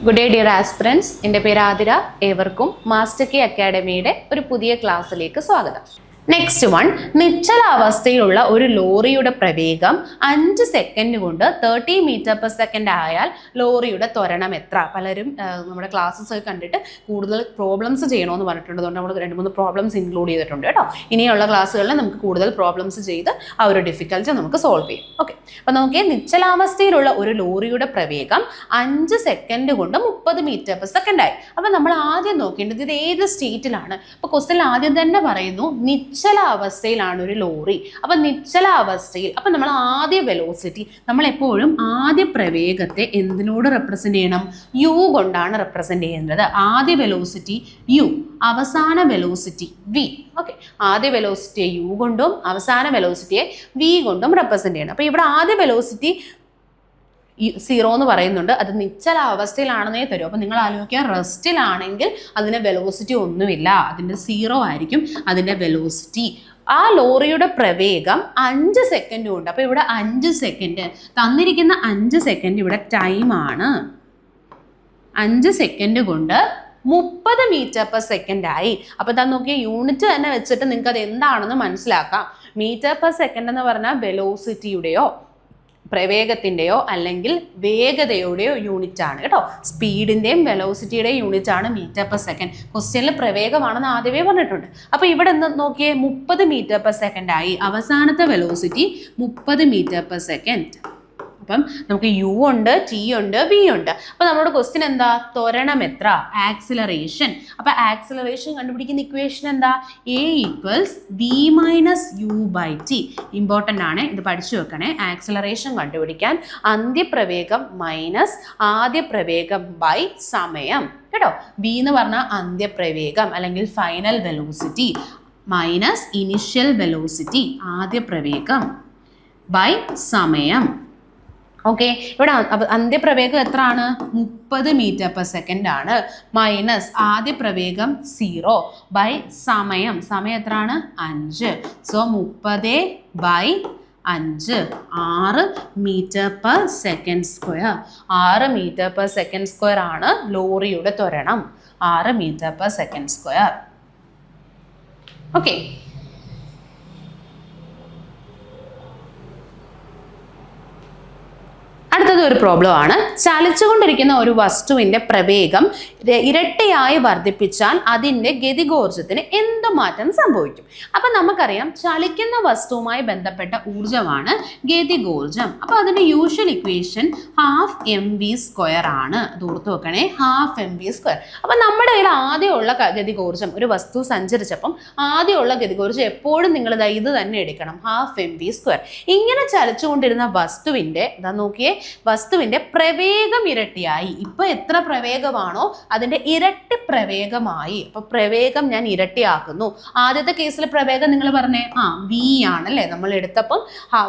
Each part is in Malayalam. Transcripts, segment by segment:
Good day dear aspirants. എൻ്റെ പേര് ആതിര. ഏവർക്കും മാസ്റ്റർ കി അക്കാഡമിയുടെ ഒരു പുതിയ ക്ലാസ്സിലേക്ക് സ്വാഗതം. നെക്സ്റ്റ് വൺ, നിശ്ചലാവസ്ഥയിലുള്ള ഒരു ലോറിയുടെ പ്രവേഗം 5 സെക്കൻഡ് കൊണ്ട് 30 മീറ്റർ പെർ സെക്കൻഡ് ആയാൽ ലോറിയുടെ ത്വരണം എത്ര? പലരും നമ്മുടെ ക്ലാസ്സസ് ഒക്കെ കണ്ടിട്ട് കൂടുതൽ പ്രോബ്ലംസ് ചെയ്യണമെന്ന് പറഞ്ഞിട്ടുണ്ട്. അതുകൊണ്ട് നമ്മൾ 2-3 പ്രോബ്ലംസ് ഇൻക്ലൂഡ് ചെയ്തിട്ടുണ്ട് കേട്ടോ. ഇനിയുള്ള ക്ലാസ്സുകളിൽ നമുക്ക് കൂടുതൽ പ്രോബ്ലംസ് ചെയ്ത് ആ ഒരു ഡിഫിക്കൽറ്റി നമുക്ക് സോൾവ് ചെയ്യും. ഓക്കെ, അപ്പോൾ നോക്കിയാൽ നിശ്ചലാവസ്ഥയിലുള്ള ഒരു ലോറിയുടെ പ്രവേഗം 5 സെക്കൻഡ് കൊണ്ട് 30 മീറ്റർ പെർ സെക്കൻഡ് ആയി. അപ്പോൾ നമ്മൾ ആദ്യം നോക്കേണ്ടത് ഇത് ഏത് സ്റ്റേറ്റിലാണ്. അപ്പോൾ ക്വസ്റ്റ്യൻ ആദ്യം തന്നെ പറയുന്നു നിശ്ചലാവസ്ഥയിലാണ് ഒരു ലോറി. അപ്പം നിശ്ചലാവസ്ഥയിൽ അപ്പം നമ്മൾ ആദ്യ വെലോസിറ്റി, നമ്മൾ എപ്പോഴും ആദ്യ പ്രവേഗത്തെ എന്തിനോട് റെപ്രസെൻ്റ് ചെയ്യണം? യു കൊണ്ടാണ് റെപ്രസെൻ്റ് ചെയ്യേണ്ടത്. ആദ്യ വെലോസിറ്റി യു, അവസാന വെലോസിറ്റി വി. ഓക്കെ, ആദ്യ വെലോസിറ്റിയെ യു കൊണ്ടും അവസാന വെലോസിറ്റിയെ വി കൊണ്ടും റെപ്രസെൻ്റ് ചെയ്യണം. അപ്പോൾ ഇവിടെ ആദ്യ വെലോസിറ്റി 0 എന്ന് പറയുന്നുണ്ട്. അത് നിശ്ചലാവസ്ഥയിലാണെന്നേ തരും. അപ്പം നിങ്ങൾ ആലോചിക്കുക, റെസ്റ്റിലാണെങ്കിൽ അതിന് വെലോസിറ്റി ഒന്നുമില്ല, അതിൻ്റെ 0 ആയിരിക്കും അതിൻ്റെ വെലോസിറ്റി. ആ ലോറിയുടെ പ്രവേഗം 5 സെക്കൻഡ് കൊണ്ട്, അപ്പോൾ ഇവിടെ 5 സെക്കൻഡ് തന്നിരിക്കുന്ന 5 സെക്കൻഡ് ഇവിടെ ടൈമാണ്. 5 സെക്കൻഡ് കൊണ്ട് 30 മീറ്റർ പെർ സെക്കൻഡ് ആയി. അപ്പോൾ ഇതാ നോക്കിയ യൂണിറ്റ് തന്നെ വെച്ചിട്ട് നിങ്ങൾക്ക് അത് എന്താണെന്ന് മനസ്സിലാക്കാം. മീറ്റർ പെർ സെക്കൻഡ് എന്ന് പറഞ്ഞാൽ വെലോസിറ്റിയുടെയോ പ്രവേഗത്തിൻ്റെയോ അല്ലെങ്കിൽ വേഗതയുടെയോ യൂണിറ്റ് ആണ് കേട്ടോ. സ്പീഡിൻ്റെയും വെലോസിറ്റിയുടെയും യൂണിറ്റ് ആണ് മീറ്റർ പെർ സെക്കൻഡ്. ക്വസ്റ്റ്യനിൽ പ്രവേഗമാണെന്ന് ആദ്യമേ പറഞ്ഞിട്ടുണ്ട്. അപ്പോൾ ഇവിടെ നിന്ന് നോക്കിയേ 30 മീറ്റർ പെർ സെക്കൻഡ് ആയി. അവസാനത്തെ വെലോസിറ്റി 30 മീറ്റർ പെർ സെക്കൻഡ്. അപ്പം നമുക്ക് യു ഉണ്ട്, ടി ഉണ്ട്, വി ഉണ്ട്. അപ്പോൾ നമ്മുടെ ക്വസ്റ്റ്യൻ എന്താ? ത്വരണം എത്ര? ആക്സിലറേഷൻ. അപ്പോൾ ആക്സിലറേഷൻ കണ്ടുപിടിക്കുന്ന ഇക്വേഷൻ എന്താ? A equals v minus u by t. Important ആണ്, ഇത് പഠിച്ചു വെക്കണേ. ആക്സിലറേഷൻ കണ്ടുപിടിക്കാൻ അന്ത്യപ്രവേഗം മൈനസ് ആദ്യ പ്രവേഗം ബൈ സമയം കേട്ടോ. വി എന്ന് പറഞ്ഞാൽ അന്ത്യപ്രവേഗം അല്ലെങ്കിൽ final velocity minus initial velocity ആദ്യ പ്രവേഗം ബൈ സമയം. ഓക്കെ, ഇവിടെ അന്ത്യപ്രവേഗം എത്ര ആണ്? 30 മീറ്റർ പെർ സെക്കൻഡ് ആണ്. മൈനസ് ആദ്യ പ്രവേഗം 0 ബൈ സമയം. സമയം എത്ര ആണ്? 5. So 30 by 5 6 metre per second square. 6 metre per second square ആണ് ലോറിയുടെ ത്വരണം. 6 metre per second square. Okay, അടുത്തത് ഒരു പ്രോബ്ലം ആണ്. ചലിച്ചുകൊണ്ടിരിക്കുന്ന ഒരു വസ്തുവിൻ്റെ പ്രവേഗം ഇരട്ടിയായി വർദ്ധിപ്പിച്ചാൽ അതിൻ്റെ ഗതികോർജത്തിന് എന്ത് മാറ്റം സംഭവിക്കും? അപ്പം നമുക്കറിയാം, ചലിക്കുന്ന വസ്തുവുമായി ബന്ധപ്പെട്ട ഊർജ്ജമാണ് ഗതികോർജം. അപ്പോൾ അതിൻ്റെ യൂഷ്വൽ ഇക്വേഷൻ ½mv² ആണ്. അത് ഓർത്ത് വെക്കണേ, ½mv². അപ്പം നമ്മുടെ കയ്യിൽ ആദ്യമുള്ള ഗതികോർജം, ഒരു വസ്തു സഞ്ചരിച്ചപ്പം ആദ്യമുള്ള ഗതികോർജം എപ്പോഴും നിങ്ങൾ ഇത് തന്നെ എടുക്കണം, ½ mv². ഇങ്ങനെ ചലിച്ചുകൊണ്ടിരുന്ന വസ്തുവിൻ്റെ നോക്കിയേ, വസ്തുവിൻ്റെ പ്രവേഗം ഇരട്ടിയായി. ഇപ്പൊ എത്ര പ്രവേഗമാണോ അതിൻ്റെ ഇരട്ടി പ്രവേഗമായി. അപ്പൊ പ്രവേഗം ഞാൻ ഇരട്ടിയാക്കുന്നു. ആദ്യത്തെ കേസിൽ പ്രവേഗം നിങ്ങൾ പറഞ്ഞേ വി ആണല്ലേ നമ്മൾ എടുത്തപ്പം,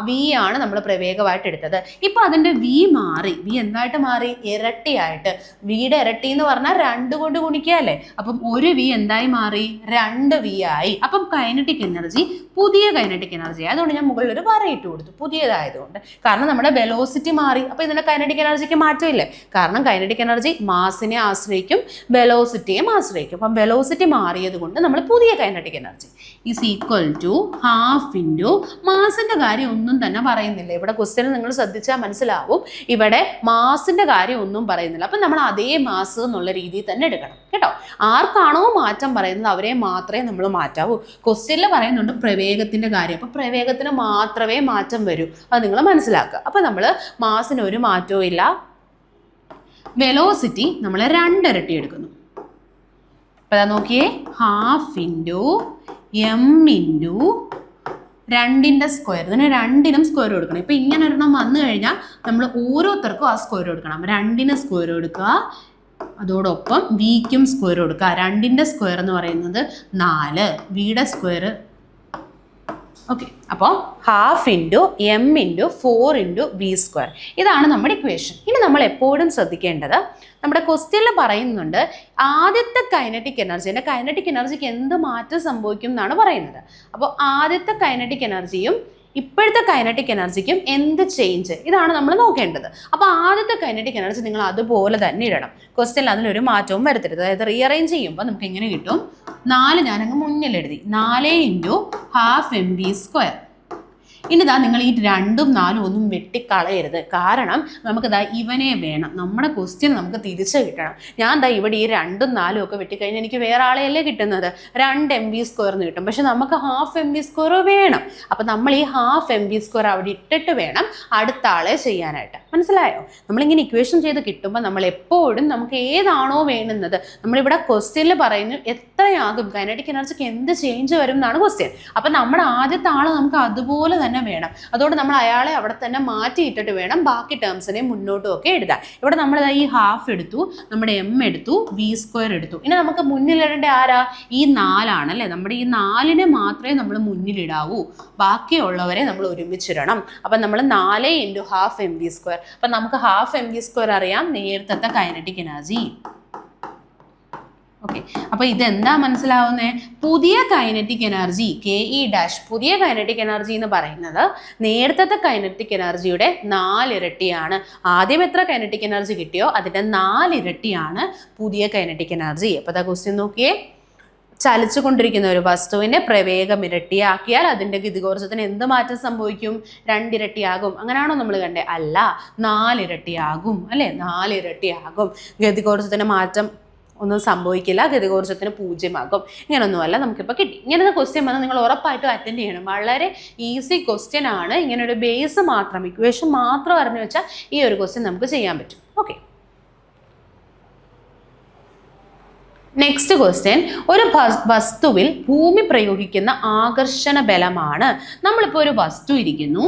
വി ആണ് നമ്മൾ പ്രവേഗമായിട്ട് എടുത്തത്. ഇപ്പൊ അതിൻ്റെ വി മാറി. വി എന്തായിട്ട് മാറി? ഇരട്ടിയായിട്ട്. വിയുടെ ഇരട്ടി എന്ന് പറഞ്ഞാൽ 2 കൊണ്ട് ഗുണിക്കുക അല്ലേ. അപ്പം ഒരു വി എന്തായി മാറി? 2 വി ആയി. അപ്പം കൈനറ്റിക് എനർജി പുതിയ കൈനറ്റിക് എനർജി. അതുകൊണ്ട് ഞാൻ മുകളിൽ ഒരു വരയിട്ട് കൊടുത്തു, പുതിയതായതുകൊണ്ട്. കാരണം നമ്മുടെ വെലോസിറ്റി മാറി. അപ്പോൾ ഇതിൻ്റെ കൈനറ്റിക് എനർജിക്ക് മാറ്റമില്ലേ? കാരണം കൈനറ്റിക് എനർജി മാസിനെ ആശ്രയിക്കും, വെലോസിറ്റിയെ ആശ്രയിക്കും. അപ്പം വെലോസിറ്റി മാറിയത് കൊണ്ട് നമ്മൾ പുതിയ kinetic energy is equal to ½ into മാസിൻ്റെ കാര്യം ഒന്നും തന്നെ പറയുന്നില്ല. ഇവിടെ ക്വസ്റ്റ്യൻ നിങ്ങൾ ശ്രദ്ധിച്ചാൽ മനസ്സിലാവും, ഇവിടെ മാസിൻ്റെ കാര്യം ഒന്നും പറയുന്നില്ല. അപ്പം നമ്മൾ അതേ മാസ് എന്നുള്ള രീതിയിൽ തന്നെ എടുക്കണം കേട്ടോ. ആർക്കാണോ മാറ്റം പറയുന്നത് അവരെ മാത്രമേ നമ്മൾ മാറ്റാവൂ. ക്വസ്റ്റ്യനിൽ പറയുന്നുണ്ട് പ്രവേഗത്തിൻ്റെ കാര്യം. അപ്പോൾ പ്രവേഗത്തിന് മാത്രമേ മാറ്റം വരൂ, അത് നിങ്ങൾ മനസ്സിലാക്കുക. അപ്പം നമ്മൾ മാസിന് ഒരു മാറ്റവും ഇല്ല. വെലോസിറ്റി നമ്മൾ 2 ഇരട്ടി എടുക്കുന്നു. അപ്പോൾ അതാ നോക്കിയേ, ½ ഇൻറ്റു m ഇൻറ്റു 2ൻ്റെ സ്ക്വയർ. ഇതിന് 2നും സ്ക്വയർ കൊടുക്കണം. ഇപ്പം ഇങ്ങനെ ഒരെണ്ണം വന്നു കഴിഞ്ഞാൽ നമ്മൾ ഓരോരുത്തർക്കും ആ സ്ക്വയർ കൊടുക്കണം. 2ന് സ്ക്വയർ കൊടുക്കുക, അതോടൊപ്പം വിക്കും സ്ക്വയർ കൊടുക്കുക. 2ൻ്റെ സ്ക്വയർ എന്ന് പറയുന്നത് 4, വിയുടെ സ്ക്വയർ. ഓക്കെ, അപ്പോൾ ½ into m into 4 into v². ഇതാണ് നമ്മുടെ ഇക്വേഷൻ. ഇനി നമ്മൾ എപ്പോഴും ശ്രദ്ധിക്കേണ്ടത്, നമ്മുടെ ക്വസ്റ്റ്യനിൽ പറയുന്നുണ്ട് ആദ്യത്തെ കൈനറ്റിക് എനർജി, കൈനറ്റിക് എനർജിക്ക് എന്ത് മാറ്റം സംഭവിക്കും എന്നാണ് പറയുന്നത്. അപ്പോൾ ആദ്യത്തെ കൈനറ്റിക് എനർജിയും ഇപ്പോഴത്തെ കൈനറ്റിക് എനർജിക്കും എന്ത് ചേഞ്ച്, ഇതാണ് നമ്മൾ നോക്കേണ്ടത്. അപ്പോൾ ആദ്യത്തെ കൈനറ്റിക് എനർജി നിങ്ങൾ അതുപോലെ തന്നെ ഇടണം. ക്വസ്റ്റ്യനിൽ അതിലൊരു മാറ്റവും വരുത്തരുത്. അതായത് റീഅറേഞ്ച് ചെയ്യുമ്പോൾ നമുക്ക് എങ്ങനെ കിട്ടും? 4 ഞാനങ്ങ് മുന്നിൽ എഴുതി, 4 × ½ mv². ഇനി നിങ്ങൾ ഈ 2ഉം 4ഉം ഒന്നും വെട്ടിക്കളയരുത്. കാരണം നമുക്ക് ഇവനെ വേണം. നമ്മുടെ ക്വസ്റ്റ്യൻ നമുക്ക് തിരിച്ച് കിട്ടണം. ഞാൻ ഇവിടെ ഈ 2ഉം 4ഉം ഒക്കെ വെട്ടിക്കഴിഞ്ഞാൽ എനിക്ക് വേറെ ആളെയല്ലേ കിട്ടുന്നത്, 2 mv² എന്ന് കിട്ടും. പക്ഷെ നമുക്ക് ½ mv² വേണം. അപ്പം നമ്മൾ ഈ ½ mv² അവിടെ ഇട്ടിട്ട് വേണം അടുത്ത ആളെ ചെയ്യാനായിട്ട്. മനസ്സിലായോ? നമ്മളിങ്ങനെ ഇക്വേഷൻ ചെയ്ത് കിട്ടുമ്പോൾ നമ്മൾ എപ്പോഴും നമുക്ക് ഏതാണോ വേണ്ടുന്നത്, നമ്മളിവിടെ ക്വസ്റ്റ്യനിൽ പറയുന്നു എത്രയാകും കൈനറ്റിക് എനർജിക്ക് എന്ത് ചേഞ്ച് വരും എന്നാണ് ക്വസ്റ്റ്യൻ. അപ്പം നമ്മുടെ ആദ്യത്തെ ആൾ നമുക്ക് അതുപോലെ തന്നെ വേണം. അതുകൊണ്ട് നമ്മൾ അയാളെ അവിടെ തന്നെ മാറ്റിയിട്ടിട്ട് വേണം ബാക്കി ടേംസിനെ മുന്നോട്ടും ഒക്കെ എഴുതാൻ. ഇവിടെ നമ്മൾ ഈ ½ എടുത്തു, നമ്മുടെ m എടുത്തു, v² എടുത്തു. ഇനി നമുക്ക് മുന്നിലിടേണ്ട ആരാ? ഈ 4 ആണല്ലേ. നമ്മുടെ ഈ 4നെ മാത്രമേ നമ്മൾ മുന്നിലിടാവൂ, ബാക്കിയുള്ളവരെ നമ്മൾ ഒരുമിച്ചിടണം. അപ്പം നമ്മൾ 4 × ½ mv². അപ്പം നമുക്ക് ½ mv² അറിയാം, നേരത്തെ കൈനറ്റിക് എനർജി. ഓക്കെ, അപ്പോൾ ഇതെന്താ മനസ്സിലാവുന്നത്? പുതിയ കൈനറ്റിക് എനർജി KE-, പുതിയ കൈനറ്റിക് എനർജി എന്ന് പറയുന്നത് നേരത്തെ കൈനറ്റിക് എനർജിയുടെ 4 ഇരട്ടിയാണ്. ആദ്യം എത്ര കൈനറ്റിക് എനർജി കിട്ടിയോ അതിൻ്റെ 4 ഇരട്ടിയാണ് പുതിയ കൈനറ്റിക് എനർജി. അപ്പോൾ ക്വസ്റ്റ്യൻ നോക്കിയേ, ചലിച്ചുകൊണ്ടിരിക്കുന്ന ഒരു വസ്തുവിനെ പ്രവേഗം ഇരട്ടിയാക്കിയാൽ അതിൻ്റെ ഗതികോർജ്ജത്തിന് എന്ത് മാറ്റം സംഭവിക്കും? 2 ഇരട്ടിയാകും. അങ്ങനെയാണോ നമ്മൾ കണ്ടേ? അല്ല, 4 ഇരട്ടിയാകും അല്ലേ? 4 ഇരട്ടിയാകും. ഗതികോർജ്ജത്തിന് മാറ്റം ഒന്നും സംഭവിക്കില്ല, ഗതികോർജ്ജത്തിന് 0 ആകും. ഇങ്ങനൊന്നുമല്ല നമുക്കിപ്പോൾ കിട്ടി. ഇങ്ങനത്തെ ക്വസ്റ്റ്യൻ വന്നാൽ നിങ്ങൾ ഉറപ്പായിട്ടും അറ്റൻഡ് ചെയ്യണം. വളരെ ഈസി ക്വസ്റ്റ്യൻ ആണ്. ഇങ്ങനെ ഒരു ബേസ് മാത്രം, ഇക്വേഷൻ മാത്രം അറിഞ്ഞു വെച്ചാൽ ഈ ഒരു ക്വസ്റ്റ്യൻ നമുക്ക് ചെയ്യാൻ പറ്റും. ഓക്കെ, നെക്സ്റ്റ് ക്വസ്റ്റ്യൻ, ഒരു വസ്തുവിൽ ഭൂമി പ്രയോഗിക്കുന്ന ആകർഷണ ബലമാണ്. നമ്മളിപ്പോൾ ഒരു വസ്തു ഇരിക്കുന്നു,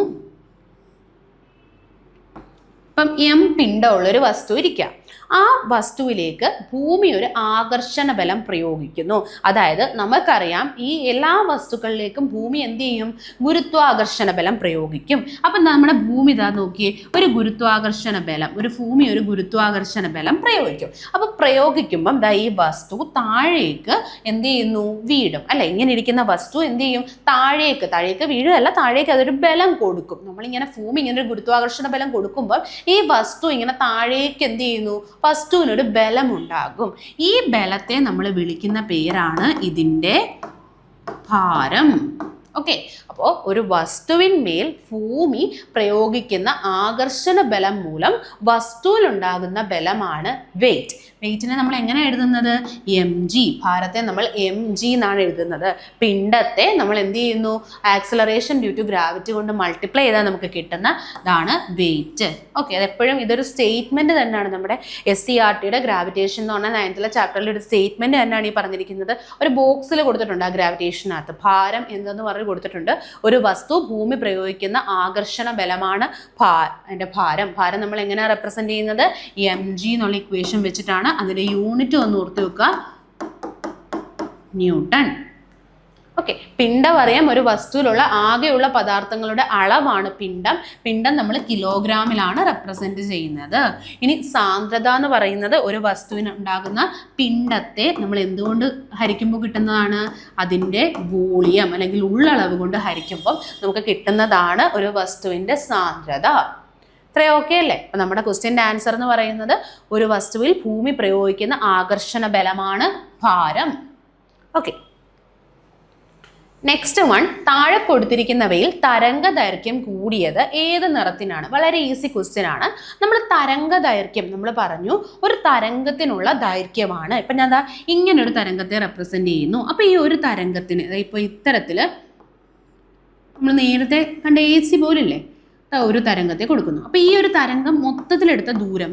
ഇപ്പം m പിണ്ഡമുള്ളൊരു വസ്തു ഇരിക്കാം. ആ വസ്തുവിലേക്ക് ഭൂമി ഒരു ആകർഷണ ബലം പ്രയോഗിക്കുന്നു. അതായത് നമുക്കറിയാം ഈ എല്ലാ വസ്തുക്കളിലേക്കും ഭൂമി എന്ത് ചെയ്യും? ഗുരുത്വാകർഷണ ബലം പ്രയോഗിക്കും. അപ്പം നമ്മുടെ ഭൂമി നോക്കിയേ, ഒരു ഗുരുത്വാകർഷണ ബലം, ഒരു ഗുരുത്വാകർഷണ ബലം പ്രയോഗിക്കും. അപ്പം പ്രയോഗിക്കുമ്പം ഈ വസ്തു താഴേക്ക് എന്ത് ചെയ്യുന്നു? വീഴും അല്ലെ. ഇങ്ങനെ ഇരിക്കുന്ന വസ്തു എന്ത് ചെയ്യും? താഴേക്ക് വീഴുകയല്ല, താഴേക്ക് അതൊരു ബലം കൊടുക്കും. നമ്മളിങ്ങനെ ഭൂമി ഇങ്ങനെ ഒരു ഗുരുത്വാകർഷണ ബലം കൊടുക്കുമ്പോൾ ഈ വസ്തു ഇങ്ങനെ താഴേക്ക് എന്ത് ചെയ്യുന്നു? വസ്തുവിനൊരു ബലമുണ്ടാകും. ഈ ബലത്തെ നമ്മൾ വിളിക്കുന്ന പേരാണ് ഇതിൻ്റെ ഭാരം. ഓക്കെ, അപ്പോൾ ഒരു വസ്തുവിന്മേൽ ഭൂമി പ്രയോഗിക്കുന്ന ആകർഷണ ബലം മൂലം വസ്തുവിലുണ്ടാകുന്ന ബലമാണ് വെയിറ്റ്. വെയിറ്റിനെ നമ്മൾ എങ്ങനെ എഴുതുന്നത്? mg. ഭാരത്തെ നമ്മൾ mg എന്നാണ് എഴുതുന്നത്. പിണ്ഡത്തെ നമ്മൾ എന്ത് ചെയ്യുന്നു? ആക്സിലറേഷൻ ഡ്യൂ ടു ഗ്രാവിറ്റി കൊണ്ട് മൾട്ടിപ്ലൈ ചെയ്താൽ നമുക്ക് കിട്ടുന്നതാണ് വെയിറ്റ്. ഓക്കെ, അതെപ്പോഴും ഇതൊരു സ്റ്റേറ്റ്മെൻറ്റ് തന്നെയാണ്. നമ്മുടെ SCERTയുടെ ഗ്രാവിറ്റേഷൻ എന്ന് പറഞ്ഞാൽ 9th ചാപ്റ്ററിൽ ഒരു സ്റ്റേറ്റ്മെൻറ്റ് തന്നെയാണ് ഈ പറഞ്ഞിരിക്കുന്നത്. ഒരു ബോക്സിൽ കൊടുത്തിട്ടുണ്ട് ആ ഗ്രാവിറ്റേഷനകത്ത് ഭാരം എന്തെന്ന് പറഞ്ഞ് കൊടുത്തിട്ടുണ്ട്. ഒരു വസ്തു ഭൂമി പ്രയോഗിക്കുന്ന ആകർഷണ ബലമാണ് അതിൻ്റെ ഭാരം. ഭാരം നമ്മൾ എങ്ങനെയാണ് റെപ്രസെൻറ്റ് ചെയ്യുന്നത്? mg എന്നുള്ള ഇക്വേഷൻ വെച്ചിട്ടാണ്. അതിൻ്റെ യൂണിറ്റ് ഒന്ന് ഓർത്ത് വെക്കുക, ന്യൂട്ടൺ. ഓക്കെ, പിണ്ഡം അറിയാം. ഒരു വസ്തുവിലുള്ള ആകെയുള്ള പദാർത്ഥങ്ങളുടെ അളവാണ് പിണ്ഡം. പിണ്ഡം നമ്മൾ കിലോഗ്രാമിലാണ് റെപ്രസെൻറ്റ് ചെയ്യുന്നത്. ഇനി സാന്ദ്രത എന്ന് പറയുന്നത് ഒരു വസ്തുവിന് ഉണ്ടാകുന്ന പിണ്ഡത്തെ നമ്മൾ എന്തുകൊണ്ട് ഹരിക്കുമ്പോൾ കിട്ടുന്നതാണ്? അതിൻ്റെ വോളിയം അല്ലെങ്കിൽ ഉള്ളളവ് കൊണ്ട് ഹരിക്കുമ്പോൾ നമുക്ക് കിട്ടുന്നതാണ് ഒരു വസ്തുവിൻ്റെ സാന്ദ്രത. ഇത്രയും ഓക്കെ അല്ലേ? അപ്പം നമ്മുടെ ക്വസ്റ്റ്യൻ്റെ ആൻസർ എന്ന് പറയുന്നത് ഒരു വസ്തുവിൽ ഭൂമി പ്രയോഗിക്കുന്ന ആകർഷണ ബലമാണ് ഭാരം. ഓക്കെ, നെക്സ്റ്റ് വൺ, താഴെ കൊടുത്തിരിക്കുന്നവയിൽ തരംഗ ദൈർഘ്യം കൂടിയത് ഏത് നിറത്തിനാണ്? വളരെ ഈസി ക്വസ്റ്റ്യൻ ആണ്. നമ്മൾ തരംഗ ദൈർഘ്യം നമ്മൾ പറഞ്ഞു ഒരു തരംഗത്തിനുള്ള ദൈർഘ്യമാണ്. ഇപ്പം ഞാൻ ഇങ്ങനൊരു തരംഗത്തെ റെപ്രസെൻ്റ് ചെയ്യുന്നു. അപ്പോൾ ഈ ഒരു തരംഗത്തിന് ഇപ്പോൾ ഇത്തരത്തിൽ നമ്മൾ നേരത്തെ കണ്ട AC പോലില്ലേ, ഒരു തരംഗത്തെ കൊടുക്കുന്നു. അപ്പോൾ ഈ ഒരു തരംഗം മൊത്തത്തിലെടുത്ത ദൂരം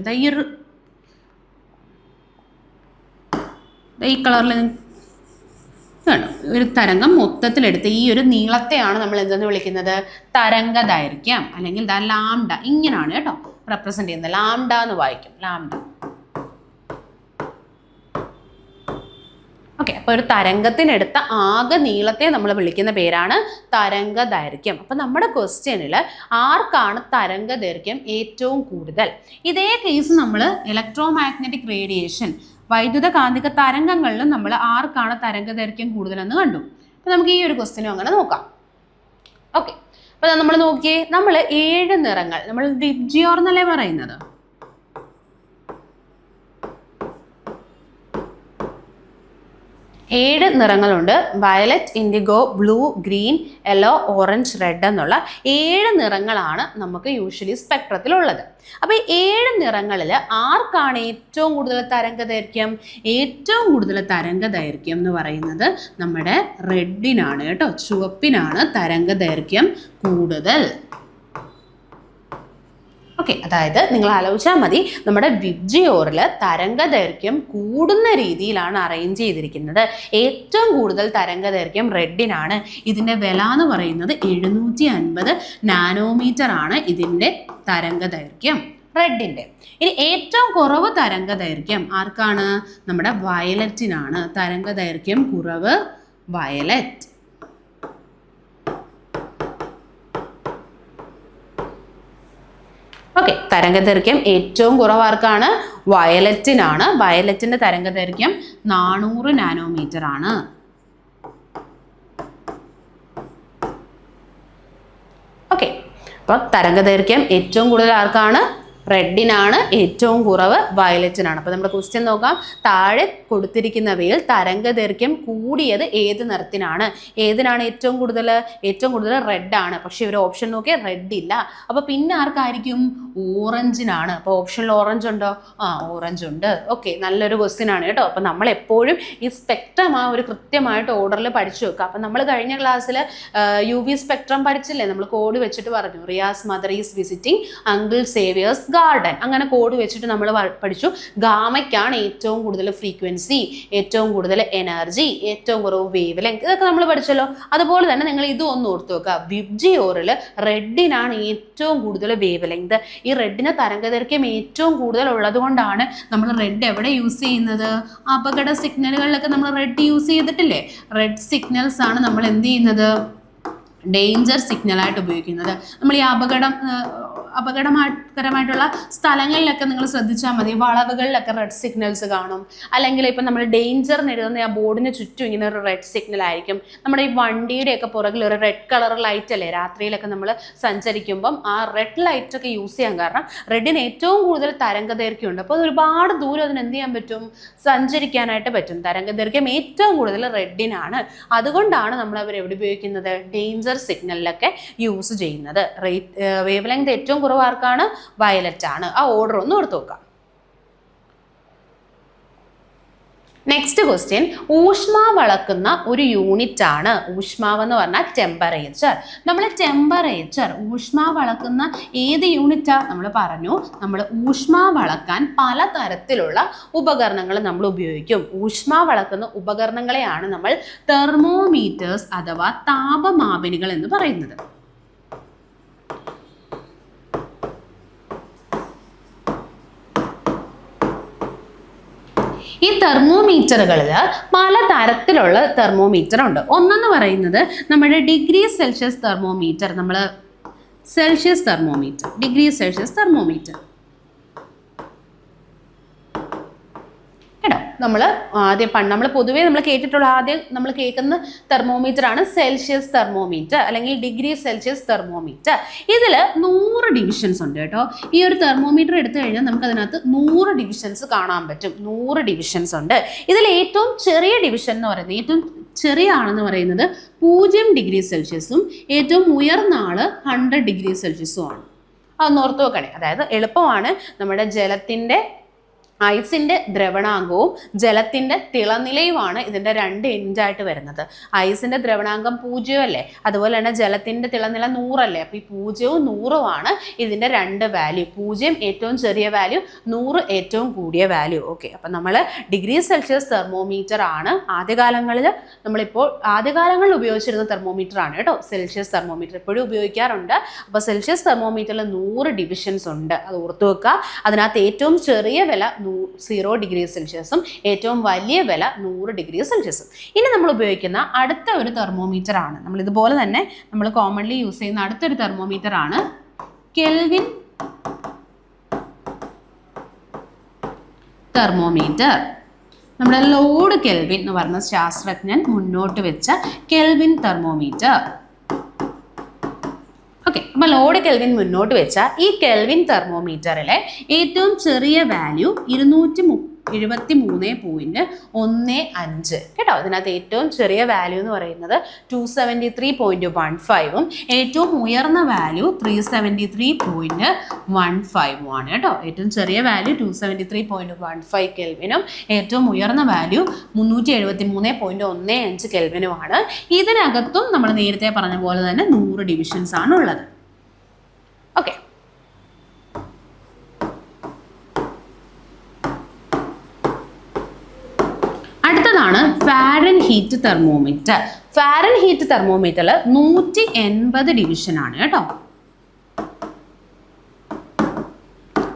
ഈ കളറിൽ ഒരു തരംഗം മൊത്തത്തിലെടുത്ത് ഈ ഒരു നീളത്തെയാണ് നമ്മൾ എന്തെന്ന് വിളിക്കുന്നത്? തരംഗ ദൈർഘ്യം അല്ലെങ്കിൽ ലാംഡ. ഇങ്ങനെയാണ് കേട്ടോ റെപ്രസെൻ്റ് ചെയ്യുന്നത്. ലാംഡ എന്ന് വായിക്കും, ലാംഡ. ഓക്കെ, അപ്പോൾ ഒരു തരംഗത്തിനെടുത്ത ആകെ നീളത്തെ നമ്മൾ വിളിക്കുന്ന പേരാണ് തരംഗ ദൈർഘ്യം. അപ്പോൾ നമ്മുടെ ക്വസ്റ്റ്യനിൽ ആർക്കാണ് തരംഗ ദൈർഘ്യം ഏറ്റവും കൂടുതൽ? ഇതേ കേസ് നമ്മൾ ഇലക്ട്രോമാഗ്നറ്റിക് റേഡിയേഷൻ വൈദ്യുത കാന്തിക തരംഗങ്ങളിലും നമ്മൾ ആർക്കാണ് തരംഗ ദൈർഘ്യം കൂടുതലെന്ന് കണ്ടു. അപ്പോൾ നമുക്ക് ഈ ഒരു ക്വസ്റ്റ്യനും അങ്ങനെ നോക്കാം. ഓക്കെ, അപ്പൊ നമ്മൾ നോക്കിയേ, നമ്മൾ 7 നിറങ്ങൾ, നമ്മൾ വിബ്ജിയോർ എന്നല്ലേ പറയുന്നത്. ഏഴ് നിറങ്ങളുണ്ട്. Violet, indigo, blue, green, yellow, orange, red എന്നുള്ള 7 നിറങ്ങളാണ് നമുക്ക് യൂഷ്വലി സ്പെക്ട്രത്തിലുള്ളത്. അപ്പോൾ ഈ 7 നിറങ്ങളിൽ ആർക്കാണ് ഏറ്റവും കൂടുതൽ തരംഗദൈർഘ്യം? ഏറ്റവും കൂടുതൽ തരംഗദൈർഘ്യം എന്ന് പറയുന്നത് നമ്മുടെ റെഡിനാണ് കേട്ടോ, ചുവപ്പിനാണ് തരംഗദൈർഘ്യം കൂടുതൽ. ഓക്കെ, അതായത് നിങ്ങൾ ആലോചിച്ചാൽ മതി, നമ്മുടെ വിബ്ജിയോറിൽ തരംഗദൈർഘ്യം കൂടുന്ന രീതിയിലാണ് അറേഞ്ച് ചെയ്തിരിക്കുന്നത്. ഏറ്റവും കൂടുതൽ തരംഗദൈർഘ്യം റെഡിനാണ്. ഇതിൻ്റെ വില എന്ന് പറയുന്നത് 750 നാനോമീറ്റർ ആണ് ഇതിൻ്റെ തരംഗദൈർഘ്യം റെഡിൻ്റെ. ഇനി ഏറ്റവും കുറവ് തരംഗദൈർഘ്യം ആർക്കാണ്? നമ്മുടെ വയലറ്റിനാണ്. തരംഗദൈർഘ്യം കുറവ് വയലറ്റ്. ഓക്കെ, തരംഗദൈർഘ്യം ഏറ്റവും കുറവാർക്കാണ്? വയലറ്റിനാണ്. വയലറ്റിന്റെ തരംഗദൈർഘ്യം 400 നാനോമീറ്റർ ആണ്. ഓക്കെ, അപ്പൊ തരംഗദൈർഘ്യം ഏറ്റവും കൂടുതൽ ആർക്കാണ്? റെഡിനാണ്. ഏറ്റവും കുറവ് വയലറ്റിനാണ്. അപ്പോൾ നമ്മുടെ ക്വസ്റ്റ്യൻ നോക്കാം. താഴെ കൊടുത്തിരിക്കുന്നവയിൽ തരംഗദൈർഘ്യം കൂടിയത് ഏത് നിറത്തിനാണ്? ഏതിനാണ് ഏറ്റവും കൂടുതൽ? ഏറ്റവും കൂടുതൽ റെഡാണ്. പക്ഷെ ഇവർ ഓപ്ഷൻ നോക്കിയാൽ റെഡ് ഇല്ല. അപ്പോൾ പിന്നെ ആർക്കായിരിക്കും? ഓറഞ്ചിനാണ്. അപ്പോൾ ഓപ്ഷനിൽ ഓറഞ്ച് ഉണ്ടോ? ഓറഞ്ച് ഉണ്ട്. ഓക്കെ, നല്ലൊരു ക്വസ്റ്റ്യൻ ആണ് കേട്ടോ. അപ്പോൾ നമ്മൾ എപ്പോഴും ഈ സ്പെക്ട്രം ഒരു കൃത്യമായിട്ട് ഓർഡറിൽ പഠിച്ചു വെക്കുക. അപ്പം നമ്മൾ കഴിഞ്ഞ ക്ലാസ്സിൽ UV സ്പെക്ട്രം പഠിച്ചില്ലേ? നമ്മൾ കോഡ് വെച്ചിട്ട് പറഞ്ഞു. Riyas mother is visiting uncle Xavier's garden. അങ്ങനെ കോഡ് വെച്ചിട്ട് നമ്മൾ പഠിച്ചു. ഗാമയ്ക്കാണ് ഏറ്റവും കൂടുതൽ ഫ്രീക്വൻസി, ഏറ്റവും കൂടുതൽ എനർജി, ഏറ്റവും കുറവ് വേവ് ലെങ്ത്. ഇതൊക്കെ നമ്മൾ പഠിച്ചല്ലോ. അതുപോലെ തന്നെ നിങ്ങൾ ഇത് ഒന്ന് ഓർത്ത് വെക്കുക. വിബ്ജിയോറിൽ റെഡിനാണ് ഏറ്റവും കൂടുതൽ വേവ് ലെങ്ത്. ഈ റെഡിന് തരംഗദൈർഘ്യം ഏറ്റവും കൂടുതൽ ഉള്ളത് കൊണ്ടാണ് നമ്മൾ റെഡ് എവിടെ യൂസ് ചെയ്യുന്നത്? അപകട സിഗ്നലുകളിലൊക്കെ നമ്മൾ റെഡ് യൂസ് ചെയ്തിട്ടില്ലേ? റെഡ് സിഗ്നൽസ് ആണ് നമ്മൾ എന്ത് ചെയ്യുന്നത്? ഡേഞ്ചർ സിഗ്നലായിട്ട് ഉപയോഗിക്കുന്നത്. നമ്മൾ ഈ അപകടകരമായിട്ടുള്ള സ്ഥലങ്ങളിലൊക്കെ നിങ്ങൾ ശ്രദ്ധിച്ചാൽ മതി. വളവുകളിലൊക്കെ റെഡ് സിഗ്നൽസ് കാണും. അല്ലെങ്കിൽ ഇപ്പം നമ്മൾ ഡേഞ്ചർ എഴുതുന്ന ആ ബോർഡിന് ചുറ്റും ഇങ്ങനെ ഒരു റെഡ് സിഗ്നൽ ആയിരിക്കും. നമ്മുടെ ഈ വണ്ടിയുടെയൊക്കെ പുറകിൽ ഒരു റെഡ് കളർ ലൈറ്റ് അല്ലേ രാത്രിയിലൊക്കെ നമ്മൾ സഞ്ചരിക്കുമ്പം ആ റെഡ് ലൈറ്റൊക്കെ യൂസ് ചെയ്യാൻ കാരണം റെഡിന് ഏറ്റവും കൂടുതൽ തരംഗദൈർഘ്യമുണ്ട്. അപ്പോൾ ഒരുപാട് ദൂരം അതിന് എന്ത് ചെയ്യാൻ പറ്റും? സഞ്ചരിക്കാനായിട്ട് പറ്റും. തരംഗദൈർഘ്യം ഏറ്റവും കൂടുതൽ റെഡിനാണ്. അതുകൊണ്ടാണ് നമ്മൾ അവർ എവിടെ ഉപയോഗിക്കുന്നത്? ഡേഞ്ചർ സിഗ്നലിലൊക്കെ യൂസ് ചെയ്യുന്നത്. വേവ് ലെങ്ത് ഏറ്റവും കുറവ് ആർക്കാണ്? വയലറ്റ് ആണ്. ആ ഓർഡർ ഒന്ന് ഓർത്ത് നോക്കാം. നെക്സ്റ്റ് ക്വസ്റ്റ്യൻ, ഊഷ്മാവ് അളക്കുന്ന ഒരു യൂണിറ്റ് ആണ്. ഊഷ്മാവ് എന്ന് പറഞ്ഞാൽ ടെമ്പറേച്ചർ. നമ്മൾ ടെമ്പറേച്ചർ, ഊഷ്മാവ് അളക്കുന്ന ഏത് യൂണിറ്റാ? നമ്മൾ പറഞ്ഞു, നമ്മൾ ഊഷ്മാവ് അളക്കാൻ പലതരത്തിലുള്ള ഉപകരണങ്ങൾ നമ്മൾ ഉപയോഗിക്കും. ഊഷ്മാവ് അളക്കുന്ന ഉപകരണങ്ങളെയാണ് നമ്മൾ തെർമോമീറ്റേഴ്സ് അഥവാ താപമാപിനികൾ എന്ന് പറയുന്നത്. ഈ തെർമോമീറ്ററുകളിൽ പലതരത്തിലുള്ള തെർമോമീറ്റർ ഉണ്ട്. ഒന്നെന്ന് പറയുന്നത് നമ്മുടെ ഡിഗ്രി സെൽഷ്യസ് തെർമോമീറ്റർ. നമ്മൾ Celsius thermometer, degree Celsius thermometer കേട്ടോ. നമ്മൾ പൊതുവേ നമ്മൾ കേട്ടിട്ടുള്ള ആദ്യം നമ്മൾ കേൾക്കുന്ന തെർമോമീറ്റർ ആണ് സെൽഷ്യസ് തെർമോമീറ്റർ അല്ലെങ്കിൽ ഡിഗ്രി സെൽഷ്യസ് തെർമോമീറ്റർ. ഇതിൽ 100 ഡിവിഷൻസ് ഉണ്ട് കേട്ടോ. ഈ ഒരു തെർമോമീറ്റർ എടുത്തു കഴിഞ്ഞാൽ നമുക്ക് അതിനകത്ത് 100 ഡിവിഷൻസ് കാണാൻ പറ്റും. 100 ഡിവിഷൻസ് ഉണ്ട്. ഇതിൽ ഏറ്റവും ചെറിയ ഡിവിഷൻ എന്ന് പറയുന്നത്, ഏറ്റവും ചെറിയ ആണെന്ന് പറയുന്നത് 0 ഡിഗ്രി സെൽഷ്യസും ഏറ്റവും ഉയർന്ന ആള് 100 ഡിഗ്രി സെൽഷ്യസും ആണ്. അതൊന്ന് ഓർത്ത് വെക്കണേ. അതായത് എളുപ്പമാണ്. നമ്മുടെ ജലത്തിൻ്റെ ഐസിൻ്റെ ദ്രവണാങ്കവും ജലത്തിൻ്റെ തിളനിലയുമാണ് ഇതിൻ്റെ 2 എൻഡായിട്ട് വരുന്നത്. ഐസിൻ്റെ ദ്രവണാങ്കം 0 അല്ലേ, അതുപോലെ തന്നെ ജലത്തിൻ്റെ തിളനില 100 അല്ലേ. അപ്പോൾ ഈ 0ഉം 100ഉം ആണ് ഇതിൻ്റെ 2 വാല്യൂ. 0 ഏറ്റവും ചെറിയ വാല്യൂ, 100 ഏറ്റവും കൂടിയ വാല്യൂ. ഓക്കെ, അപ്പം നമ്മൾ ഡിഗ്രി സെൽഷ്യസ് തെർമോമീറ്റർ ആണ് ആദ്യകാലങ്ങളിൽ ഉപയോഗിച്ചിരുന്ന തെർമോമീറ്റർ ആണ് കേട്ടോ. സെൽഷ്യസ് തെർമോമീറ്റർ എപ്പോഴും ഉപയോഗിക്കാറുണ്ട്. അപ്പോൾ സെൽഷ്യസ് തെർമോമീറ്ററിൽ 100 ഡിവിഷൻസ് ഉണ്ട്. അത് ഓർത്ത് വെക്കുക. അതിനകത്ത് ഏറ്റവും ചെറിയ വില 0 ഡിഗ്രി സെൽഷ്യസും ഏറ്റവും വലിയ വില 100 ഡിഗ്രി സെൽഷ്യസും. ഇനി നമ്മൾ ഉപയോഗിക്കുന്ന അടുത്ത ഒരു തെർമോമീറ്റർ ആണ്, നമ്മൾ ഇതുപോലെ തന്നെ നമ്മൾ കോമൺലി യൂസ് ചെയ്യുന്ന അടുത്തൊരു തെർമോമീറ്റർ ആണ് കെൽവിൻ തെർമോമീറ്റർ. നമ്മുടെ ലോർഡ് കെൽവിൻ എന്ന് പറഞ്ഞ ശാസ്ത്രജ്ഞൻ മുന്നോട്ട് വെച്ച കെൽവിൻ തെർമോമീറ്റർ. അപ്പോൾ ലോഡ് കെൽവിൻ മുന്നോട്ട് വെച്ചാൽ ഈ കെൽവിൻ തെർമോമീറ്ററിലെ ഏറ്റവും ചെറിയ വാല്യൂ 273.15 കേട്ടോ. ഇതിനകത്ത് ഏറ്റവും ചെറിയ വാല്യൂ എന്ന് പറയുന്നത് 273.15 ഏറ്റവും ഉയർന്ന വാല്യൂ 373.15 ആണ് കേട്ടോ. ഏറ്റവും ചെറിയ വാല്യൂ 273.15 കെൽവിനും ഏറ്റവും ഉയർന്ന വാല്യൂ 373.15 കെൽവിനുമാണ്. ഇതിനകത്തും നമ്മൾ നേരത്തെ പറഞ്ഞ പോലെ തന്നെ 100 ഡിവിഷൻസ് ആണ് ഉള്ളത്. ഓക്കെ, അടുത്തതാണ് ഫാരൻഹീറ്റ് തെർമോമീറ്റർ. ഫാരൻഹീറ്റ് തെർമോമീറ്ററിൽ 180 ഡിവിഷൻ ആണ് കേട്ടോ.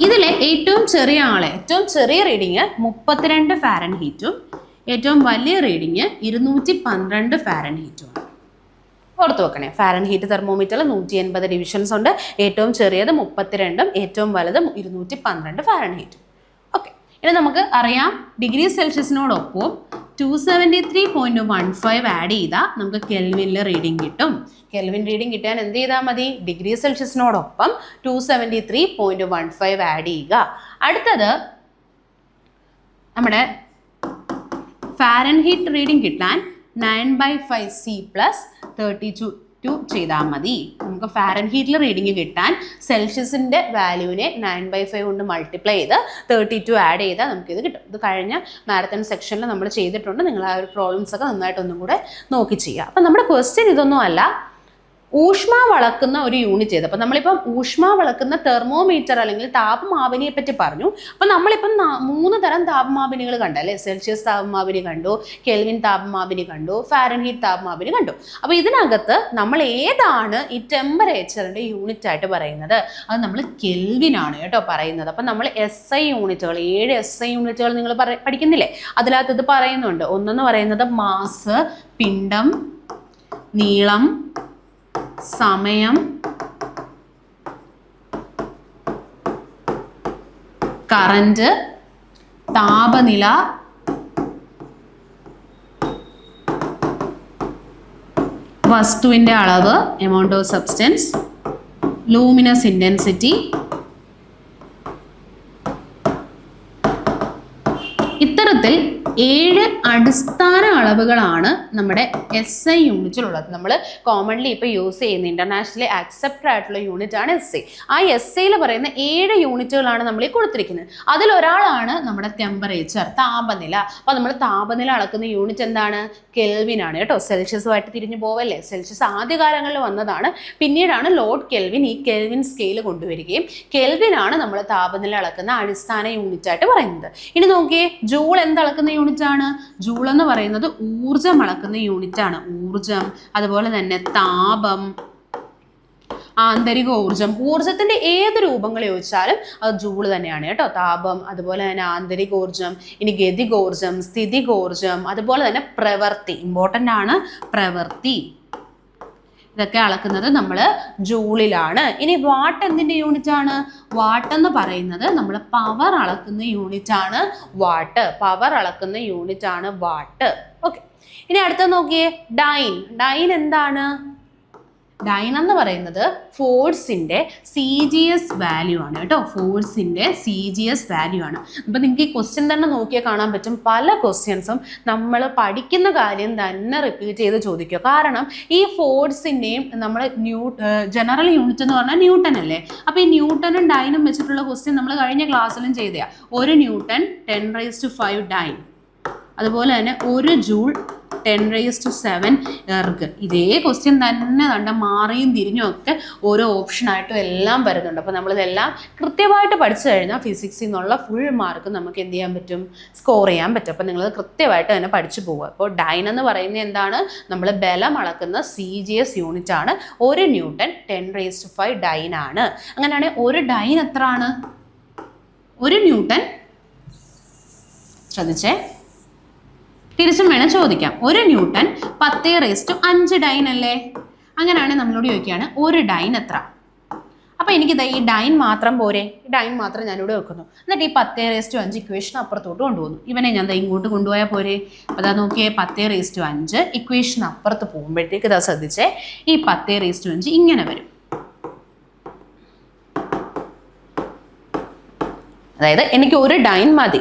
ഇതിലെ ഏറ്റവും ചെറിയ ഏറ്റവും ചെറിയ റീഡിങ് 32 ഫാരൻഹീറ്റും ഏറ്റവും വലിയ റീഡിങ് 212 ഫാരൻഹീറ്റുമാണ്. ഓർത്ത് വെക്കണേ, ഫാരൻഹീറ്റ് തെർമോമീറ്ററിൽ 180 ഡിവിഷൻസ് ഉണ്ട്. ഏറ്റവും ചെറിയത് 32ഉം ഏറ്റവും വലുത് 212 ഫാരൻഹീറ്റും. ഓക്കെ, ഇനി നമുക്ക് അറിയാം ഡിഗ്രി സെൽഷ്യസിനോടൊപ്പം 273.15 ആഡ് ചെയ്താൽ നമുക്ക് കെൽവിനിൽ റീഡിങ് കിട്ടും. കെൽവിൻ റീഡിങ് കിട്ടാൻ എന്ത് ചെയ്താൽ മതി? ഡിഗ്രി സെൽഷ്യസിനോടൊപ്പം 273.15 ആഡ് ചെയ്യുക. അടുത്തത് നമ്മുടെ ഫാരൻഹീറ്റ് റീഡിങ് കിട്ടാൻ 9/5C + 32 ചെയ്താൽ മതി. നമുക്ക് ഫാരൻഹീറ്റിൽ റീഡിങ് കിട്ടാൻ സെൽഷ്യസിൻ്റെ വാല്യൂവിനെ 9/5 കൊണ്ട് മൾട്ടിപ്ലൈ ചെയ്ത് 32 ആഡ് ചെയ്താൽ നമുക്കിത് കിട്ടും. ഇത് കഴിഞ്ഞ മാരത്തൺ സെക്ഷനിൽ നമ്മൾ ചെയ്തിട്ടുണ്ട്. നിങ്ങൾ ആ ഒരു പ്രോബ്ലംസ് ഒക്കെ നന്നായിട്ടൊന്നും കൂടെ നോക്കി ചെയ്യുക. അപ്പം നമ്മുടെ ക്വസ്റ്റ്യൻ ഇതൊന്നും അല്ല, ഊഷ്മാവ് അളക്കുന്ന ഒരു യൂണിറ്റ് ചെയ്ത്. അപ്പം നമ്മളിപ്പം ഊഷ്മാവ് അളക്കുന്ന തെർമോമീറ്റർ അല്ലെങ്കിൽ താപമാപിനിയെ പറ്റി പറഞ്ഞു. അപ്പം നമ്മളിപ്പം 3 തരം താപമാപിനികൾ കണ്ടല്ലേ? സെൽഷ്യസ് താപമാപിനി കണ്ടു, കെൽവിൻ താപമാപിനി കണ്ടു, ഫാരൻഹീറ്റ് താപമാപിനി കണ്ടു. അപ്പോൾ ഇതിനകത്ത് നമ്മൾ ഏതാണ് ഈ ടെമ്പറേച്ചറിൻ്റെ യൂണിറ്റ് ആയിട്ട് പറയുന്നത്? അത് നമ്മൾ കെൽവിൻ ആണ് കേട്ടോ പറയുന്നത്. അപ്പം നമ്മൾ SI യൂണിറ്റുകൾ 7 SI യൂണിറ്റുകൾ നിങ്ങൾ പഠിക്കുന്നില്ലേ? അതിനകത്ത് ഇത് പറയുന്നുണ്ട്. ഒന്നെന്ന് പറയുന്നത് മാസ്, പിണ്ഡം, നീളം, സമയം, കറന്റ്, താപനില, വസ്തുവിൻ്റെ അളവ്, amount of substance, luminous intensity. ഇത്തരത്തിൽ 7 അടിസ്ഥാന അളവുകളാണ് നമ്മുടെ SI യൂണിറ്റിലുള്ളത്. നമ്മൾ കോമൺലി ഇപ്പോൾ യൂസ് ചെയ്യുന്ന ഇന്റർനാഷണലി അക്സെപ്റ്റഡ് ആയിട്ടുള്ള യൂണിറ്റ് ആണ് SI. ആ SIയിൽ പറയുന്ന 7 യൂണിറ്റുകളാണ് നമ്മൾ ഈ കൊടുത്തിരിക്കുന്നത്. അതിലൊരാളാണ് നമ്മുടെ ടെമ്പറേച്ചർ, താപനില. അപ്പോൾ നമ്മൾ താപനില അളക്കുന്ന യൂണിറ്റ് എന്താണ്? കെൽവിൻ ആണ് കേട്ടോ. സെൽഷ്യസുമായിട്ട് തിരിഞ്ഞു പോവല്ലേ? സെൽഷ്യസ് ആദ്യകാലങ്ങളിൽ വന്നതാണ്, പിന്നീടാണ് ലോർഡ് കെൽവിൻ ഈ കെൽവിൻ സ്കെയിൽ കൊണ്ടുവരികയും കെൽവിൻ ആണ് നമ്മൾ താപനില അളക്കുന്ന അടിസ്ഥാന യൂണിറ്റ് ആയിട്ട് പറയുന്നത്. ഇനി നോക്കിയേ, ജൂൾ എന്തളക്കുന്ന യൂണിറ്റ് ആണ്? ജൂൾ എന്ന് പറയുന്നത് ഊർജം അളക്കുന്ന യൂണിറ്റ് ആണ്. ഊർജം, അതുപോലെ തന്നെ താപം, ആന്തരിക ഊർജം. ഊർജത്തിന്റെ ഏത് രൂപങ്ങൾ ചോദിച്ചാലും അത് ജൂൾ തന്നെയാണ് കേട്ടോ. താപം, അതുപോലെ തന്നെ ആന്തരിക ഊർജം, ഇനി ഗതികോർജം, സ്ഥിതികോർജം, അതുപോലെ തന്നെ പ്രവൃത്തി. ഇമ്പോർട്ടൻ്റ് ആണ് പ്രവൃത്തി. ഇതൊക്കെ അളക്കുന്നത് നമ്മൾ ജൂളിലാണ്. ഇനി വാട്ട് എന്തിൻ്റെ യൂണിറ്റ് ആണ്? വാട്ട് എന്ന് പറയുന്നത് നമ്മൾ പവർ അളക്കുന്ന യൂണിറ്റ് ആണ് വാട്ട്. പവർ അളക്കുന്ന യൂണിറ്റ് ആണ് വാട്ട്. ഓക്കെ, ഇനി അടുത്ത നോക്കിയേ, ഡൈൻ. ഡൈൻ എന്താണ്? ഡൈൻ എന്ന് പറയുന്നത് ഫോഴ്സിൻ്റെ CGS വാല്യൂ ആണ് കേട്ടോ. ഫോഴ്സിൻ്റെ CGS വാല്യൂ ആണ്. അപ്പം നിങ്ങൾക്ക് ഈ ക്വസ്റ്റ്യൻ തന്നെ നോക്കിയാൽ കാണാൻ പറ്റും, പല ക്വസ്റ്റ്യൻസും നമ്മൾ പഠിക്കുന്ന കാര്യം തന്നെ റിപ്പീറ്റ് ചെയ്ത് ചോദിക്കുക. കാരണം ഈ ഫോഴ്സിൻ്റെയും നമ്മൾ ജനറൽ യൂണിറ്റ് എന്ന് പറഞ്ഞാൽ ന്യൂട്ടൺ അല്ലേ? അപ്പോൾ ഈ ന്യൂട്ടനും ഡൈനും വെച്ചിട്ടുള്ള ക്വസ്റ്റ്യൻ നമ്മൾ കഴിഞ്ഞ ക്ലാസ്സിലും ചെയ്തതാണ്. 1 ന്യൂട്ടൺ 10⁵ ഡൈൻ, അതുപോലെ തന്നെ 1 ജൂൾ 10�7 എർഗ്. ഇതേ ക്വസ്റ്റ്യൻ തന്നെ കണ്ട മാറിയും തിരിഞ്ഞും ഒക്കെ ഓരോ ഓപ്ഷനായിട്ടും എല്ലാം വരുന്നുണ്ട്. അപ്പോൾ നമ്മളിതെല്ലാം കൃത്യമായിട്ട് പഠിച്ചു കഴിഞ്ഞാൽ ഫിസിക്സിൽ നിന്നുള്ള ഫുൾ മാർക്ക് നമുക്ക് എന്ത് ചെയ്യാൻ പറ്റും? സ്കോർ ചെയ്യാൻ പറ്റും. അപ്പോൾ നിങ്ങളത് കൃത്യമായിട്ട് തന്നെ പഠിച്ചു പോവുക. അപ്പോൾ ഡൈൻ എന്ന് പറയുന്നത് എന്താണ്? നമ്മൾ ബലം അളക്കുന്ന CGS യൂണിറ്റ് ആണ്. 1 ന്യൂട്ടൺ 10⁵ ഡൈൻ ആണ്. അങ്ങനെയാണെങ്കിൽ 1 ഡൈൻ എത്ര ആണ്? 1 ന്യൂട്ടൺ, ശ്രദ്ധിച്ചേ, തിരിച്ചും വേണം ചോദിക്കാം. 1 ന്യൂട്ടൺ 10⁵ ഡൈൻ അല്ലേ? അങ്ങനെയാണെങ്കിൽ നമ്മളോട് ചോദിക്കുകയാണ് 1 ഡൈൻ എത്ര? അപ്പോൾ എനിക്കിത് ഈ ഡൈൻ മാത്രം പോരെ, ഈ ഡൈൻ മാത്രം ഞാനിവിടെ വെക്കുന്നു. എന്നിട്ട് ഈ 10⁵ ഇക്വേഷൻ അപ്പുറത്തോട്ട് കൊണ്ടുപോകുന്നു. ഇവനെ ഞാൻ ഇങ്ങോട്ട് കൊണ്ടുപോയാൽ പോരെ. അപ്പോൾ അതാ നോക്കിയേ, 10⁵ ഇക്വേഷൻ അപ്പുറത്ത് പോകുമ്പോഴത്തേക്ക് ഇതാ ശ്രദ്ധിച്ചേ, ഈ 10⁵ ഇങ്ങനെ വരും. അതായത് എനിക്ക് ഒരു ഡൈൻ മതി,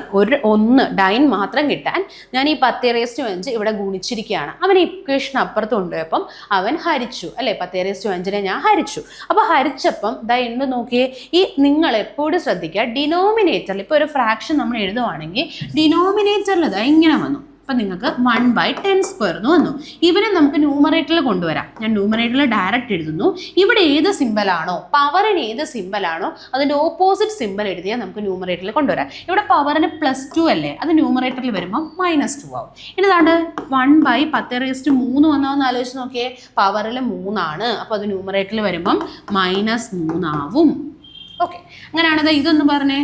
ഒന്ന് ഡൈൻ മാത്രം കിട്ടാൻ ഞാൻ ഈ 10⁵5 ഇവിടെ ഗുണിച്ചിരിക്കുകയാണ്. അവൻ ഇക്വേഷൻ അപ്പുറത്ത് കൊണ്ടുപോയപ്പം അവൻ ഹരിച്ചു അല്ലേ, 10⁵5 ഞാൻ ഹരിച്ചു. അപ്പോൾ ഹരിച്ചപ്പം എന്ത് നോക്കിയേ, ഈ നിങ്ങൾ എപ്പോഴും ശ്രദ്ധിക്കുക, ഡിനോമിനേറ്ററിൽ ഇപ്പോൾ ഒരു ഫ്രാക്ഷൻ നമ്മൾ എഴുതുവാണെങ്കിൽ ഡിനോമിനേറ്ററിൽ ഇങ്ങനെ വന്നു. അപ്പം നിങ്ങൾക്ക് 1/10² എന്ന് വന്നു. ഇവനെ നമുക്ക് ന്യൂമറേറ്ററിൽ കൊണ്ടുവരാം. ഞാൻ ന്യൂമറേറ്ററിൽ ഡയറക്റ്റ് എഴുതുന്നു. ഇവിടെ ഏത് സിമ്പലാണോ, പവറിന് ഏത് സിമ്പലാണോ അതിൻ്റെ ഓപ്പോസിറ്റ് സിമ്പൽ എഴുതിയാൽ നമുക്ക് ന്യൂമറേറ്ററിൽ കൊണ്ടുവരാം. ഇവിടെ പവറിന് +2 അല്ലേ, അത് ന്യൂമറേറ്ററിൽ വരുമ്പോൾ -2 ആവും. ഇനി ഇതാണ്ട് 1/10³ വന്നതെന്ന് ആലോചിച്ച് നോക്കിയേ, പവറിൽ 3 ആണ്, അപ്പോൾ അത് ന്യൂമറേറ്ററിൽ വരുമ്പം -3 ആവും. ഓക്കെ, അങ്ങനെയാണത്. ഇതൊന്ന് പറഞ്ഞേ,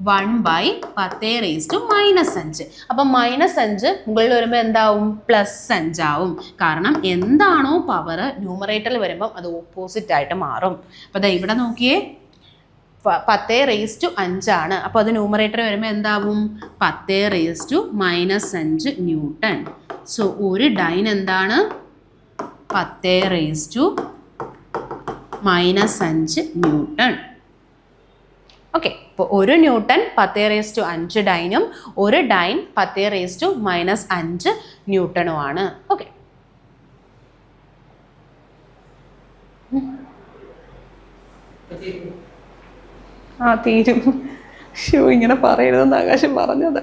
1/10⁻⁵. അപ്പം -5 മുകളിൽ വരുമ്പോൾ എന്താവും, +5 ആവും. കാരണം എന്താണോ പവർ ന്യൂമറേറ്ററിൽ വരുമ്പം അത് ഓപ്പോസിറ്റ് ആയിട്ട് മാറും. അപ്പോൾ ഇവിടെ നോക്കിയേ, 10⁻5 ആണ്, അപ്പോൾ അത് ന്യൂമറേറ്റർ വരുമ്പോൾ എന്താവും, 10⁻5 ന്യൂട്ടൺ. സോ ഒരു ഡൈൻ എന്താണ്, 10⁻5 ന്യൂട്ടൺ. ഓക്കെ, അപ്പോൾ ഒരു ന്യൂട്ടൺ 10⁻5 ഡൈനും ഒരു ഡൈൻ 10⁻5 ന്യൂട്ടണുമാണ്. ഓക്കെ, തീരും. ഇങ്ങനെ പറയരുതെന്ന് ആകാശം പറഞ്ഞത്.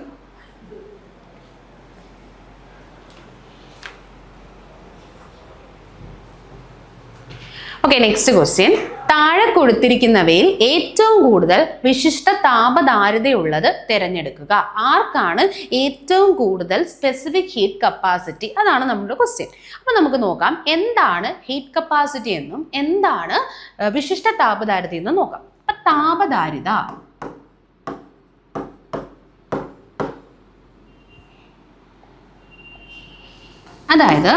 Okay, next question. താഴെ കൊടുത്തിരിക്കുന്നവയിൽ ഏറ്റവും കൂടുതൽ വിശിഷ്ട താപധാരിതയുള്ളത് തിരഞ്ഞെടുക്കുക. ആർക്കാണ് ഏറ്റവും കൂടുതൽ സ്പെസിഫിക് ഹീറ്റ് കപ്പാസിറ്റി? അതാണ് നമ്മുടെ ക്വസ്റ്റ്യൻ. അപ്പോൾ നമുക്ക് നോക്കാം എന്താണ് ഹീറ്റ് കപ്പാസിറ്റി എന്നും എന്താണ് വിശിഷ്ട താപധാരിത എന്നും നോക്കാം. അപ്പം താപധാരിത അതായത്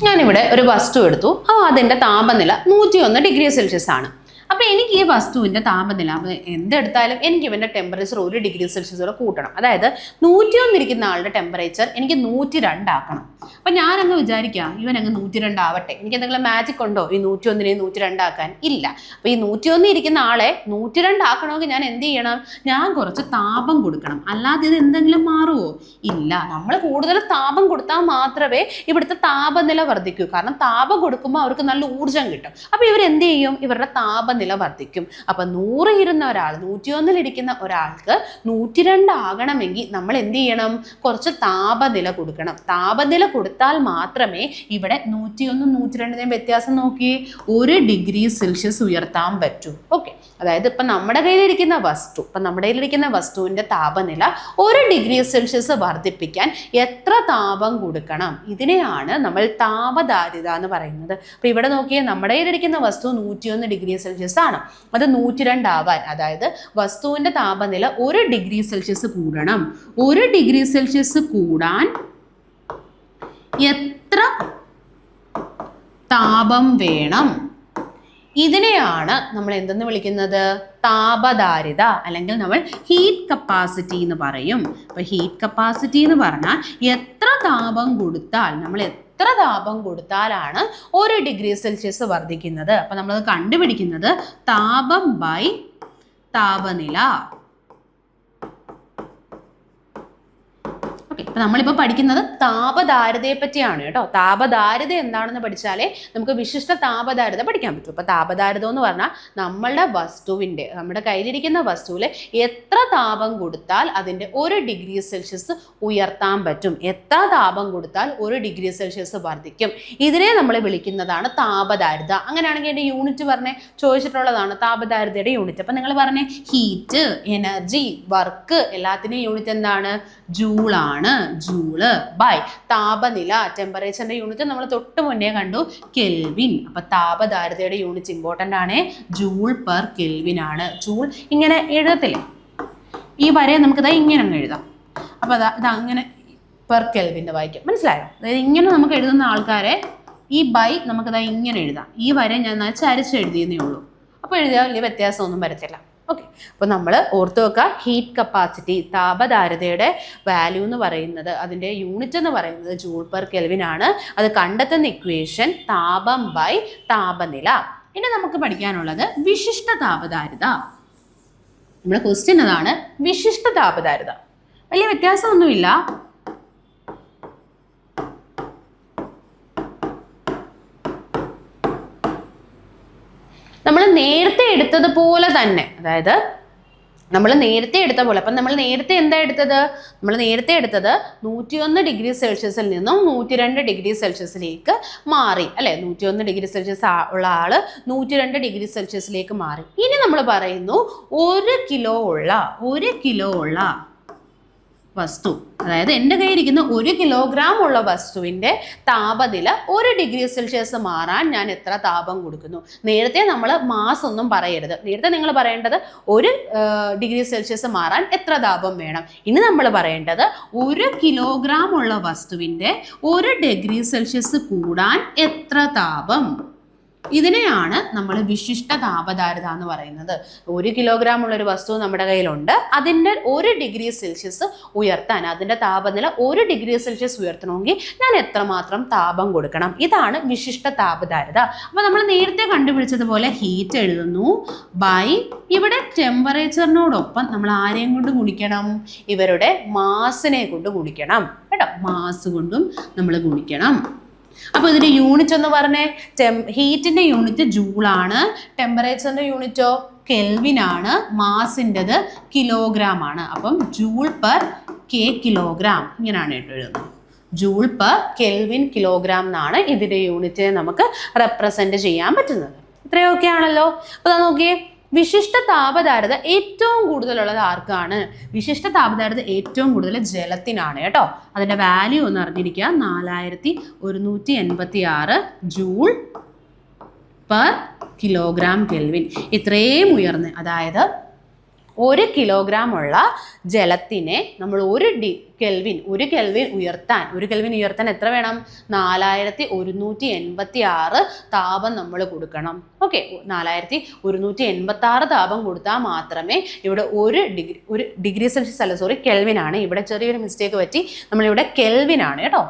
ഞാനിവിടെ ഒരു വസ്തു എടുത്തു. അതിൻ്റെ താപനില 101°C ആണ്. അപ്പോൾ എനിക്ക് ഈ വസ്തുവിൻ്റെ താപനില എന്തെടുത്താലും എനിക്ക് ഇവൻ്റെ ടെമ്പറേച്ചർ 1°C കൂടെ കൂട്ടണം. അതായത് 101 ഇരിക്കുന്ന ആളുടെ ടെമ്പറേച്ചർ എനിക്ക് 102 ആക്കണം. അപ്പം ഞാനങ്ങ് വിചാരിക്കാം ഇവനങ്ങ് 102 ആവട്ടെ. എനിക്ക് എന്തെങ്കിലും മാജിക് ഉണ്ടോ ഈ 101നെ 102 ആക്കാൻ? ഇല്ല. അപ്പോൾ ഈ 101 ഇരിക്കുന്ന ആളെ 102 ആക്കണമെങ്കിൽ ഞാൻ എന്ത് ചെയ്യണം? ഞാൻ കുറച്ച് താപം കൊടുക്കണം. അല്ലാതെ ഇത് എന്തെങ്കിലും മാറുമോ? ഇല്ല. നമ്മൾ കൂടുതൽ താപം കൊടുത്താൽ മാത്രമേ ഇവിടുത്തെ താപനില വർദ്ധിക്കൂ. കാരണം താപം കൊടുക്കുമ്പോൾ അവർക്ക് നല്ല ഊർജ്ജം കിട്ടും. അപ്പോൾ ഇവരെന്ത് ചെയ്യും? ഇവരുടെ താപനില വർദ്ധിക്കും. അപ്പം 100 ഇരുന്ന ഒരാൾ 101 ഇരിക്കുന്ന ഒരാൾക്ക് 102 ആകണമെങ്കിൽ നമ്മൾ എന്ത് ചെയ്യണം? കുറച്ച് താപനില കൊടുക്കണം. താപനില കൊടുത്താൽ മാത്രമേ ഇവിടെ 101 102 വ്യത്യാസം നോക്കി 1°C ഉയർത്താൻ പറ്റൂ. ഓക്കെ, അതായത് ഇപ്പം നമ്മുടെ കയ്യിലിരിക്കുന്ന വസ്തുവിൻ്റെ താപനില 1°C വർദ്ധിപ്പിക്കാൻ എത്ര താപം കൊടുക്കണം? ഇതിനെയാണ് നമ്മൾ താപധാരിത എന്ന് പറയുന്നത്. അപ്പം ഇവിടെ നോക്കിയേ, നമ്മുടെ കയ്യിലിരിക്കുന്ന വസ്തു 101°C ആണ്. അത് 102 ആവാൻ, അതായത് വസ്തുവിൻ്റെ താപനില 1°C കൂടണം. 1°C കൂടാൻ എത്ര താപം വേണം? ഇതിനെയാണ് നമ്മൾ എന്തെന്ന് വിളിക്കുന്നത്? താപധാരിത, അല്ലെങ്കിൽ നമ്മൾ ഹീറ്റ് കപ്പാസിറ്റി എന്ന് പറയും. അപ്പോൾ ഹീറ്റ് കപ്പാസിറ്റി എന്ന് പറഞ്ഞാൽ എത്ര താപം കൊടുത്താൽ, നമ്മൾ എത്ര താപം കൊടുത്താലാണ് 1°C വർദ്ധിക്കുന്നത്. അപ്പം നമ്മളത് കണ്ടുപിടിക്കുന്നത് താപം ബൈ താപനില. അപ്പം നമ്മളിപ്പോൾ പഠിക്കുന്നത് താപധാരിതയെ പറ്റിയാണ് കേട്ടോ. താപധാരിത എന്താണെന്ന് പഠിച്ചാലേ നമുക്ക് വിശിഷ്ട താപധാരിത പഠിക്കാൻ പറ്റും. അപ്പോൾ താപധാരിത എന്ന് പറഞ്ഞാൽ നമ്മുടെ കയ്യിലിരിക്കുന്ന വസ്തുവിൽ എത്ര താപം കൊടുത്താൽ അതിൻ്റെ 1°C ഉയർത്താൻ പറ്റും, എത്ര താപം കൊടുത്താൽ 1°C വർദ്ധിക്കും, ഇതിനെ നമ്മൾ വിളിക്കുന്നതാണ് താപധാരിത. അങ്ങനെയാണെങ്കിൽ എൻ്റെ യൂണിറ്റ് പറഞ്ഞേ, ചോദിച്ചിട്ടുള്ളതാണ് താപധാരിതയുടെ യൂണിറ്റ്. അപ്പം നിങ്ങൾ പറഞ്ഞേ ഹീറ്റ്, എനർജി, വർക്ക് എല്ലാത്തിൻ്റെയും യൂണിറ്റ് എന്താണ്? ജൂളാണ്. ജൂള് ബൈ താപനില, ടെമ്പറേച്ചറിന്റെ യൂണിറ്റ് നമ്മൾ തൊട്ട് മുന്നേ കണ്ടു, കെൽവിൻ. അപ്പൊ താപധാരിതയുടെ യൂണിറ്റ് ഇമ്പോർട്ടൻ്റ് ആണ്, ജൂൾ പെർ കെൽവിൻ ആണ്. ജൂൾ ഇങ്ങനെ എഴുതത്തില്ലേ, ഈ വരെ നമുക്കിതാ ഇങ്ങനെ അങ്ങ് എഴുതാം. അപ്പോൾ ഇതങ്ങനെ പെർ കെൽവിൻ്റെ വായിക്കാം, മനസ്സിലായോ? അതായത് ഇങ്ങനെ നമുക്ക് എഴുതുന്ന ആൾക്കാരെ ഈ ബൈ നമുക്കിതാ ഇങ്ങനെ എഴുതാം. ഈ വരെ ഞാൻ ചരിച്ച് എഴുതിയെന്നേ ഉള്ളൂ. അപ്പോൾ എഴുതിയാൽ വലിയ വ്യത്യാസമൊന്നും വരത്തില്ല. ഓക്കെ, അപ്പോൾ നമ്മൾ ഓർത്ത് വെക്കുക, ഹീറ്റ് കപ്പാസിറ്റി താപധാരിതയുടെ വാല്യൂ എന്ന് പറയുന്നത്, അതിൻ്റെ യൂണിറ്റ് എന്ന് പറയുന്നത് ജൂൾ പെർ കെൽവിൻ ആണ്. അത് കണ്ടെത്തുന്ന ഇക്വേഷൻ താപം ബൈ താപനില. ഇനി നമുക്ക് പഠിക്കാനുള്ളത് വിശിഷ്ട താപധാരിത. നമ്മുടെ ക്വസ്റ്റ്യൻ അതാണ്, വിശിഷ്ട താപധാരിത. വലിയ വ്യത്യാസമൊന്നുമില്ല. നമ്മൾ നേരത്തെ എടുത്തതുപോലെ തന്നെ, അതായത് നമ്മൾ നേരത്തെ എടുത്ത പോലെ. അപ്പം നമ്മൾ നേരത്തെ എന്താ എടുത്തത്? നമ്മൾ നേരത്തെ എടുത്തത് 101 ഡിഗ്രി സെൽഷ്യസിൽ നിന്നും 102 ഡിഗ്രി സെൽഷ്യസിലേക്ക് മാറി അല്ലെ. 101 ഡിഗ്രി സെൽഷ്യസ് ഉള്ള ആള് 102 ഡിഗ്രി സെൽഷ്യസിലേക്ക് മാറി. ഇനി നമ്മൾ പറയുന്നു 1 കിലോ ഉള്ള വസ്തു, അതായത് എൻ്റെ കയ്യിരിക്കുന്ന 1 കിലോഗ്രാം ഉള്ള വസ്തുവിൻ്റെ താപനില 1 ഡിഗ്രി സെൽഷ്യസ് മാറാൻ ഞാൻ എത്ര താപം കൊടുക്കുന്നു? നേരത്തെ നമ്മൾ മാസ് ഒന്നും പറയരുത്. നേരത്തെ നിങ്ങൾ പറയേണ്ടത് 1 ഡിഗ്രി സെൽഷ്യസ് മാറാൻ എത്ര താപം വേണം. ഇനി നമ്മൾ പറയേണ്ടത് 1 കിലോഗ്രാം ഉള്ള വസ്തുവിൻ്റെ 1 ഡിഗ്രി സെൽഷ്യസ് കൂടാൻ എത്ര താപം. ഇതിനെയാണ് നമ്മൾ വിശിഷ്ട താപധാരിത എന്ന് പറയുന്നത്. 1 കിലോഗ്രാം ഉള്ള ഒരു വസ്തു നമ്മുടെ കയ്യിലുണ്ട്, അതിൻ്റെ 1 ഡിഗ്രി സെൽഷ്യസ് ഉയർത്താൻ, അതിൻ്റെ താപനില 1 ഡിഗ്രി സെൽഷ്യസ് ഉയർത്തണമെങ്കിൽ ഞാൻ എത്രമാത്രം താപം കൊടുക്കണം. ഇതാണ് വിശിഷ്ട താപധാരിത. അപ്പോൾ നമ്മൾ നേരത്തെ കണ്ടുപിടിച്ചതുപോലെ ഹീറ്റ് എഴുതുന്നു ബൈ, ഇവിടെ ടെമ്പറേച്ചറിനോടൊപ്പം നമ്മൾ ആരെയും കൊണ്ട് ഗുണിക്കണം? ഇവരുടെ മാസിനെ കൊണ്ട് ഗുണിക്കണം കേട്ടോ. മാസ് കൊണ്ടും നമ്മൾ ഗുണിക്കണം. അപ്പോൾ ഇതിന്റെ യൂണിറ്റ് എന്ന് പറഞ്ഞേ, ഹീറ്റിന്റെ യൂണിറ്റ് ജൂളാണ്, ടെമ്പറേച്ചറിന്റെ യൂണിറ്റോ കെൽവിൻ ആണ്, മാസിൻ്റെത് കിലോഗ്രാം ആണ്. അപ്പം ജൂൾ പെർ കെ കിലോഗ്രാം ഇങ്ങനെയാണ് എഴുതുന്നത്. ജൂൾ പെർ കെൽവിൻ കിലോഗ്രാം എന്നാണ് ഇതിന്റെ യൂണിറ്റ് നമുക്ക് റെപ്രസെന്റ് ചെയ്യാൻ പറ്റുന്നത്. ഇത്രയൊക്കെ ആണല്ലോ. അപ്പോൾ നോക്കിയേ, വിശിഷ്ട താപധാരിത ഏറ്റവും കൂടുതലുള്ളത് ആർക്കാണ്? വിശിഷ്ട താപധാരിത ഏറ്റവും കൂടുതൽ ജലത്തിനാണ് കേട്ടോ. അതിൻ്റെ വാല്യൂ ഒന്ന് അറിഞ്ഞിരിക്കുക, 4186 ജൂൾ പെർ കിലോഗ്രാം കെൽവിൻ. ഇത്രയും ഉയർന്ന്, അതായത് 1 കിലോഗ്രാം ഉള്ള ജലത്തിനെ നമ്മൾ 1 കെൽവിൻ ഉയർത്താൻ എത്ര വേണം? 4186 താപം നമ്മൾ കൊടുക്കണം. ഓക്കെ, 4186 താപം കൊടുത്താൽ മാത്രമേ ഇവിടെ 1 ഡിഗ്രി സെൽഷ്യസ് അല്ല, സോറി കെൽവിൻ ആണ്. ഇവിടെ ചെറിയൊരു മിസ്റ്റേക്ക് പറ്റി, നമ്മളിവിടെ കെൽവിൻ ആണ് കേട്ടോ.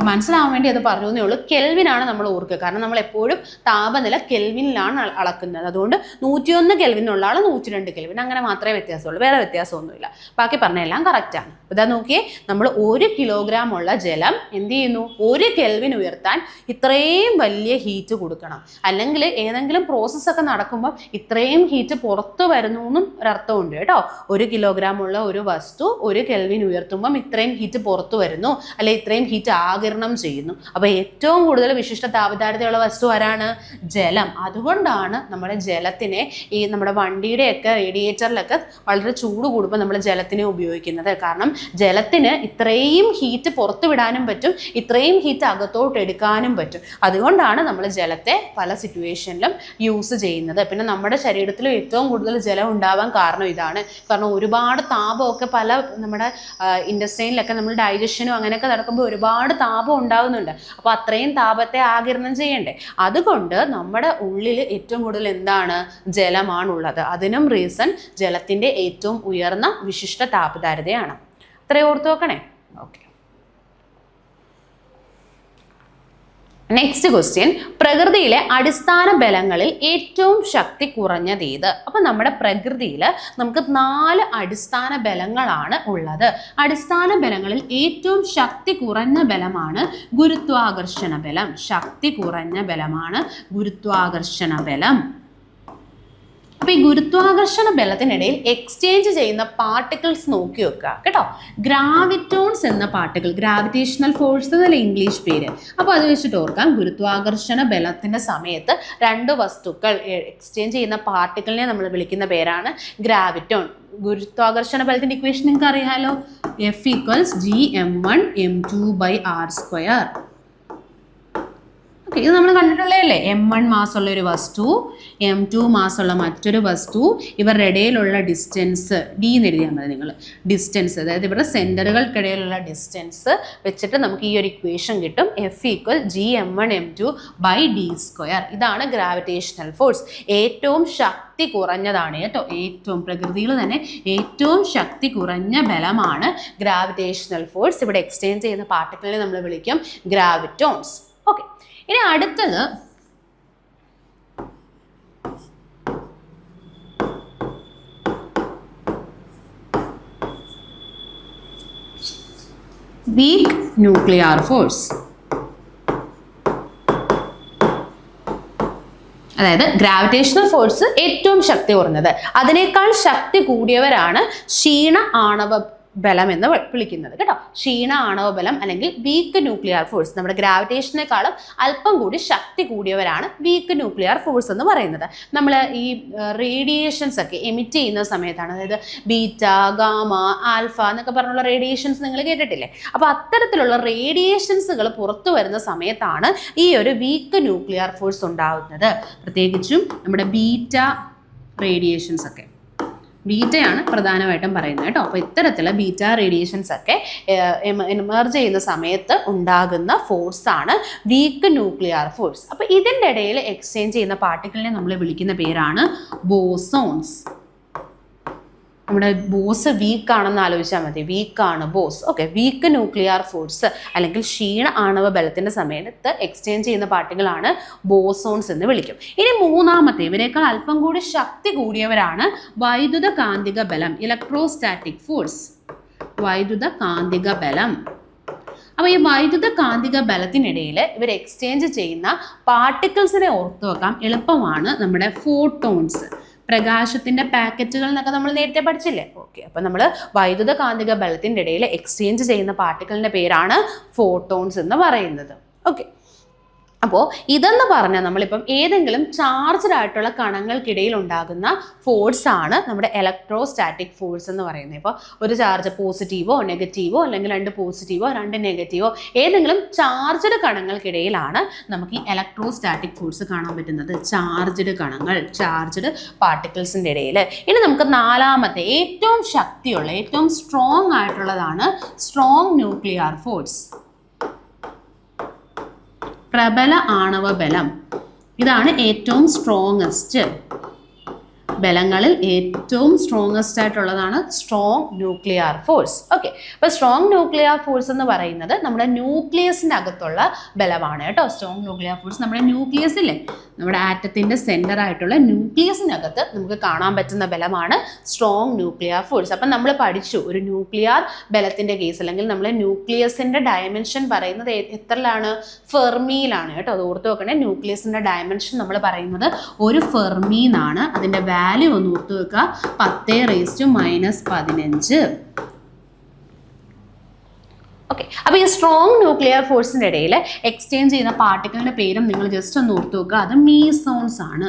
മനസ്സിലാവാൻ വേണ്ടി അത് പറഞ്ഞു എന്നേ ഉള്ളൂ. കെൽവിനാണ് നമ്മൾ ഓർക്കുക, കാരണം നമ്മൾ എപ്പോഴും താപനില കെൽവിനിലാണ് അളക്കുന്നത്. അതുകൊണ്ട് 101 കെൽവിനുള്ള ആൾ 102 കെൽവിൻ, അങ്ങനെ മാത്രമേ വ്യത്യാസമുള്ളൂ, വേറെ വ്യത്യാസമൊന്നുമില്ല. ബാക്കി പറഞ്ഞെല്ലാം കറക്റ്റാണ്. ഇതാ നോക്കിയേ, നമ്മൾ 1 കിലോഗ്രാം ഉള്ള ജലം എന്ത് ചെയ്യുന്നു? 1 കെൽവിൻ ഉയർത്താൻ ഇത്രയും വലിയ ഹീറ്റ് കൊടുക്കണം. അല്ലെങ്കിൽ ഏതെങ്കിലും പ്രോസസ്സൊക്കെ നടക്കുമ്പോൾ ഇത്രയും ഹീറ്റ് പുറത്തു വരുന്നു എന്നും ഒരർത്ഥമുണ്ട് കേട്ടോ. 1 കിലോഗ്രാം ഉള്ള ഒരു വസ്തു 1 കെൽവിൻ ഉയർത്തുമ്പം ഇത്രയും ഹീറ്റ് പുറത്തു വരുന്നു, അല്ലെ ഇത്രയും ഹീറ്റ് ആഗിരണം ചെയ്യുന്നു. അപ്പോൾ ഏറ്റവും കൂടുതൽ വിശിഷ്ട താപധാരിതയുള്ള വസ്തു ആരാണ്? ജലം. അതുകൊണ്ടാണ് നമ്മുടെ ജലത്തിനെ ഈ നമ്മുടെ വണ്ടിയുടെയൊക്കെ റേഡിയേറ്ററിലൊക്കെ വളരെ ചൂട് കൂടുമ്പോൾ നമ്മൾ ജലത്തിനെ ഉപയോഗിക്കുന്നത്. കാരണം ജലത്തിന് ഇത്രയും ഹീറ്റ് പുറത്തു വിടാനും പറ്റും, ഇത്രയും ഹീറ്റ് അകത്തോട്ട് എടുക്കാനും പറ്റും. അതുകൊണ്ടാണ് നമ്മൾ ജലത്തെ പല സിറ്റുവേഷനിലും യൂസ് ചെയ്യുന്നത്. പിന്നെ നമ്മുടെ ശരീരത്തിൽ ഏറ്റവും കൂടുതൽ ജലം ഉണ്ടാവാൻ കാരണം ഇതാണ്. കാരണം ഒരുപാട് താപമൊക്കെ പല നമ്മുടെ ഇൻഡസ്ട്രിയിലൊക്കെ നമ്മൾ ഡൈജഷനും അങ്ങനെയൊക്കെ നടക്കുമ്പോൾ ഒരുപാട് താപം ഉണ്ടാകുന്നുണ്ട്. അപ്പോൾ അത്രയും താപത്തെ ആഗിരണം ചെയ്യണ്ടേ. അതുകൊണ്ട് നമ്മുടെ ഉള്ളിൽ ഏറ്റവും കൂടുതൽ എന്താണ്? ജലമാണുള്ളത്. അതിനും റീസൺ ജലത്തിൻ്റെ ഏറ്റവും ഉയർന്ന വിശിഷ്ട താപധാരിതയാണ്. അത്രയും ഓർത്ത് വെക്കണേ. ഓക്കെ, നെക്സ്റ്റ് ക്വസ്റ്റ്യൻ, പ്രകൃതിയിലെ അടിസ്ഥാന ബലങ്ങളിൽ ഏറ്റവും ശക്തി കുറഞ്ഞത് ഏത്? അപ്പം നമ്മുടെ പ്രകൃതിയിൽ നമുക്ക് 4 അടിസ്ഥാന ബലങ്ങളാണ് ഉള്ളത്. അടിസ്ഥാന ബലങ്ങളിൽ ഏറ്റവും ശക്തി കുറഞ്ഞ ബലമാണ് ഗുരുത്വാകർഷണ ബലം. ശക്തി കുറഞ്ഞ ബലമാണ് ഗുരുത്വാകർഷണ ബലം. അപ്പോൾ ഈ ഗുരുത്വാകർഷണ ബലത്തിനിടയിൽ എക്സ്ചേഞ്ച് ചെയ്യുന്ന പാർട്ടിക്കിൾസ് നോക്കി വെക്കുക കേട്ടോ. ഗ്രാവിറ്റോൺസ് എന്ന പാർട്ടിക്കിൾ, ഗ്രാവിറ്റേഷണൽ ഫോഴ്സ് എന്നല്ല ഇംഗ്ലീഷ് പേര്. അപ്പോൾ അത് വെച്ചിട്ട് ഓർക്കാം, ഗുരുത്വാകർഷണ ബലത്തിൻ്റെ സമയത്ത് 2 വസ്തുക്കൾ എക്സ്ചേഞ്ച് ചെയ്യുന്ന പാർട്ടിക്കിളിനെ നമ്മൾ വിളിക്കുന്ന പേരാണ് ഗ്രാവിറ്റോൺ. ഗുരുത്വാകർഷണ ബലത്തിൻ്റെ ഇക്വേഷൻ നിങ്ങൾക്ക് അറിയാലോ, F = Gm1m2/r². ഓക്കെ, ഇത് നമ്മൾ കണ്ടിട്ടുള്ളതല്ലേ. M1 മാസ്സുള്ള ഒരു വസ്തു, M2 മാസ്സുള്ള മറ്റൊരു വസ്തു, ഇവരുടെ ഇടയിലുള്ള ഡിസ്റ്റൻസ് D എന്ന് എഴുതിയാൽ മതി നിങ്ങൾ. ഡിസ്റ്റൻസ്, അതായത് ഇവരുടെ സെൻറ്ററുകൾക്കിടയിലുള്ള ഡിസ്റ്റൻസ് വെച്ചിട്ട് നമുക്ക് ഈ ഒരു ഇക്വേഷൻ കിട്ടും. F = Gm1m2/d². ഇതാണ് ഗ്രാവിറ്റേഷണൽ ഫോഴ്സ്. ഏറ്റവും ശക്തി കുറഞ്ഞതാണ് കേട്ടോ. ഏറ്റവും പ്രകൃതിയിൽ തന്നെ ഏറ്റവും ശക്തി കുറഞ്ഞ ബലമാണ് ഗ്രാവിറ്റേഷണൽ ഫോഴ്സ്. ഇവിടെ എക്സ്ചേഞ്ച് ചെയ്യുന്ന പാർട്ടിക്കിളിനെ നമ്മൾ വിളിക്കും ഗ്രാവിറ്റോൺസ്. ഓക്കെ, ഇനി അടുത്തത് വീക്ക് ന്യൂക്ലിയർ ഫോഴ്സ്. അതായത് ഗ്രാവിറ്റേഷണൽ ഫോഴ്സ് ഏറ്റവും ശക്തി കുറഞ്ഞത്, അതിനേക്കാൾ ശക്തി കൂടിയവരാണ് ക്ഷീണ ആണവ ബലം എന്ന് വിളിക്കുന്നത് കേട്ടോ. ക്ഷീണ ആണവ ബലം അല്ലെങ്കിൽ വീക്ക് ന്യൂക്ലിയർ ഫോഴ്സ്. നമ്മുടെ ഗ്രാവിറ്റേഷനേക്കാളും അല്പം കൂടി ശക്തി കൂടിയവരാണ് വീക്ക് ന്യൂക്ലിയർ ഫോഴ്സ് എന്ന് പറയുന്നത്. നമ്മൾ ഈ റേഡിയേഷൻസ് ഒക്കെ എമിറ്റ് ചെയ്യുന്ന സമയത്താണ്, അതായത് ബീറ്റ, ഗാമ, ആൽഫ എന്നൊക്കെ പറഞ്ഞുള്ള റേഡിയേഷൻസ് നിങ്ങൾ കേട്ടിട്ടില്ലേ? അപ്പോൾ അത്തരത്തിലുള്ള റേഡിയേഷൻസുകൾ പുറത്തു വരുന്ന സമയത്താണ് ഈ ഒരു വീക്ക് ന്യൂക്ലിയർ ഫോഴ്സ് ഉണ്ടാകുന്നത്. പ്രത്യേകിച്ചും നമ്മുടെ ബീറ്റ റേഡിയേഷൻസ് ഒക്കെ, ബീറ്റയാണ് പ്രധാനമായിട്ടും പറയുന്നത് കേട്ടോ. അപ്പോൾ ഇത്തരത്തിലുള്ള ബീറ്റ റേഡിയേഷൻസ് ഒക്കെ എമർജ് ചെയ്യുന്ന സമയത്ത് ഉണ്ടാകുന്ന ഫോഴ്സാണ് വീക്ക് ന്യൂക്ലിയർ ഫോഴ്സ്. അപ്പോൾ ഇതിൻ്റെ ഇടയിൽ എക്സ്ചേഞ്ച് ചെയ്യുന്ന പാർട്ടിക്കിളിനെ നമ്മൾ വിളിക്കുന്ന പേരാണ് ബോസോൺസ്. നമ്മുടെ ബോസ് വീക്ക് ആണെന്ന് ആലോചിച്ചാൽ മതി, വീക്കാണ് boss. Okay, weak nuclear force അല്ലെങ്കിൽ ക്ഷീണ ആണവ ബലത്തിൻ്റെ സമയത്ത് എക്സ്ചേഞ്ച് ചെയ്യുന്ന പാർട്ടികളാണ് ബോസോൺസ് എന്ന് വിളിക്കും. ഇനി മൂന്നാമത്തെ, ഇവരെക്കാൾ അല്പം കൂടി ശക്തി കൂടിയവരാണ് വൈദ്യുത കാന്തിക ബലം, ഇലക്ട്രോസ്റ്റാറ്റിക് ഫോഴ്സ്. വൈദ്യുത കാന്തിക ബലം. അപ്പോൾ ഈ വൈദ്യുത കാന്തിക ബലത്തിനിടയിൽ ഇവർ എക്സ്ചേഞ്ച് ചെയ്യുന്ന പാർട്ടിക്കിൾസിനെ ഓർത്തു വെക്കാം എളുപ്പമാണ്. നമ്മുടെ ഫോട്ടോൺസ്, പ്രകാശത്തിൻ്റെ പാക്കറ്റുകൾ എന്നൊക്കെ നമ്മൾ നേരത്തെ പഠിച്ചില്ലേ? ഓക്കെ, അപ്പോൾ നമ്മൾ വൈദ്യുത കാന്തിക ബലത്തിൻ്റെ ഇടയിൽ എക്സ്ചേഞ്ച് ചെയ്യുന്ന പാർട്ടിക്കിളിൻ്റെ പേരാണ് ഫോട്ടോൺസ് എന്ന് പറയുന്നത്. ഓക്കെ, അപ്പോൾ ഇതെന്ന് പറഞ്ഞാൽ നമ്മളിപ്പം ഏതെങ്കിലും ചാർജ്ഡ് ആയിട്ടുള്ള കണങ്ങൾക്കിടയിൽ ഉണ്ടാകുന്ന ഫോഴ്സാണ് നമ്മുടെ ഇലക്ട്രോസ്റ്റാറ്റിക് ഫോഴ്സ് എന്ന് പറയുന്നത്. ഇപ്പോൾ ഒരു ചാർജ് പോസിറ്റീവോ നെഗറ്റീവോ അല്ലെങ്കിൽ രണ്ട് പോസിറ്റീവോ രണ്ട് നെഗറ്റീവോ ഏതെങ്കിലും ചാർജ്ഡ് കണങ്ങൾക്കിടയിലാണ് നമുക്ക് ഈ ഇലക്ട്രോസ്റ്റാറ്റിക് ഫോഴ്സ് കാണാൻ പറ്റുന്നത്. ചാർജ്ഡ് കണങ്ങൾ, ചാർജ്ഡ് പാർട്ടിക്കിൾസിൻ്റെ ഇടയിൽ. ഇനി നമുക്ക് നാലാമത്തെ ഏറ്റവും ശക്തിയുള്ള, ഏറ്റവും സ്ട്രോങ് ആയിട്ടുള്ളതാണ് സ്ട്രോങ് ന്യൂക്ലിയർ ഫോഴ്സ്, പ്രബല ആണവ ബലം. ഇതാണ് ഏറ്റവും സ്ട്രോങ്ങസ്റ്റ്. ബലങ്ങളിൽ ഏറ്റവും സ്ട്രോങ്ങസ്റ്റ് ആയിട്ടുള്ളതാണ് സ്ട്രോങ് ന്യൂക്ലിയർ ഫോഴ്സ്. ഓക്കെ, അപ്പോൾ സ്ട്രോങ് ന്യൂക്ലിയർ ഫോഴ്സ് എന്ന് പറയുന്നത് നമ്മുടെ ന്യൂക്ലിയസിൻ്റെ അകത്തുള്ള ബലമാണ് കേട്ടോ. സ്ട്രോങ് ന്യൂക്ലിയർ ഫോഴ്സ് നമ്മുടെ ന്യൂക്ലിയസ് ഇല്ലേ, നമ്മുടെ ആറ്റത്തിൻ്റെ സെൻറ്റർ ആയിട്ടുള്ള ന്യൂക്ലിയസിനകത്ത് നമുക്ക് കാണാൻ പറ്റുന്ന ബലമാണ് സ്ട്രോങ് ന്യൂക്ലിയർ ഫോഴ്സ്. അപ്പം നമ്മൾ പഠിച്ചു ഒരു ന്യൂക്ലിയർ ബലത്തിൻ്റെ കേസ്, അല്ലെങ്കിൽ നമ്മൾ ന്യൂക്ലിയസിൻ്റെ ഡയമെൻഷൻ പറയുന്നത് എത്രയിലാണ്? ഫെർമിയിലാണ് കേട്ടോ. അത് ഓർത്ത് വെക്കണേ. ന്യൂക്ലിയസിൻ്റെ ഡയമെൻഷൻ നമ്മൾ പറയുന്നത് ഒരു ഫെർമിന്നാണ്. അതിൻ്റെ വാല്യൂ ഒന്ന് ഓർത്ത് വെക്കുക, 10⁻⁻15. ഓക്കെ, അപ്പോൾ ഈ സ്ട്രോങ് ന്യൂക്ലിയർ ഫോഴ്സിൻ്റെ ഇടയിൽ എക്സ്ചേഞ്ച് ചെയ്യുന്ന പാർട്ടിക്കിളിൻ്റെ പേരും നിങ്ങൾ ജസ്റ്റ് ഒന്ന് ഓർത്ത് വെക്കുക. അത് മീസോൺസ് ആണ്.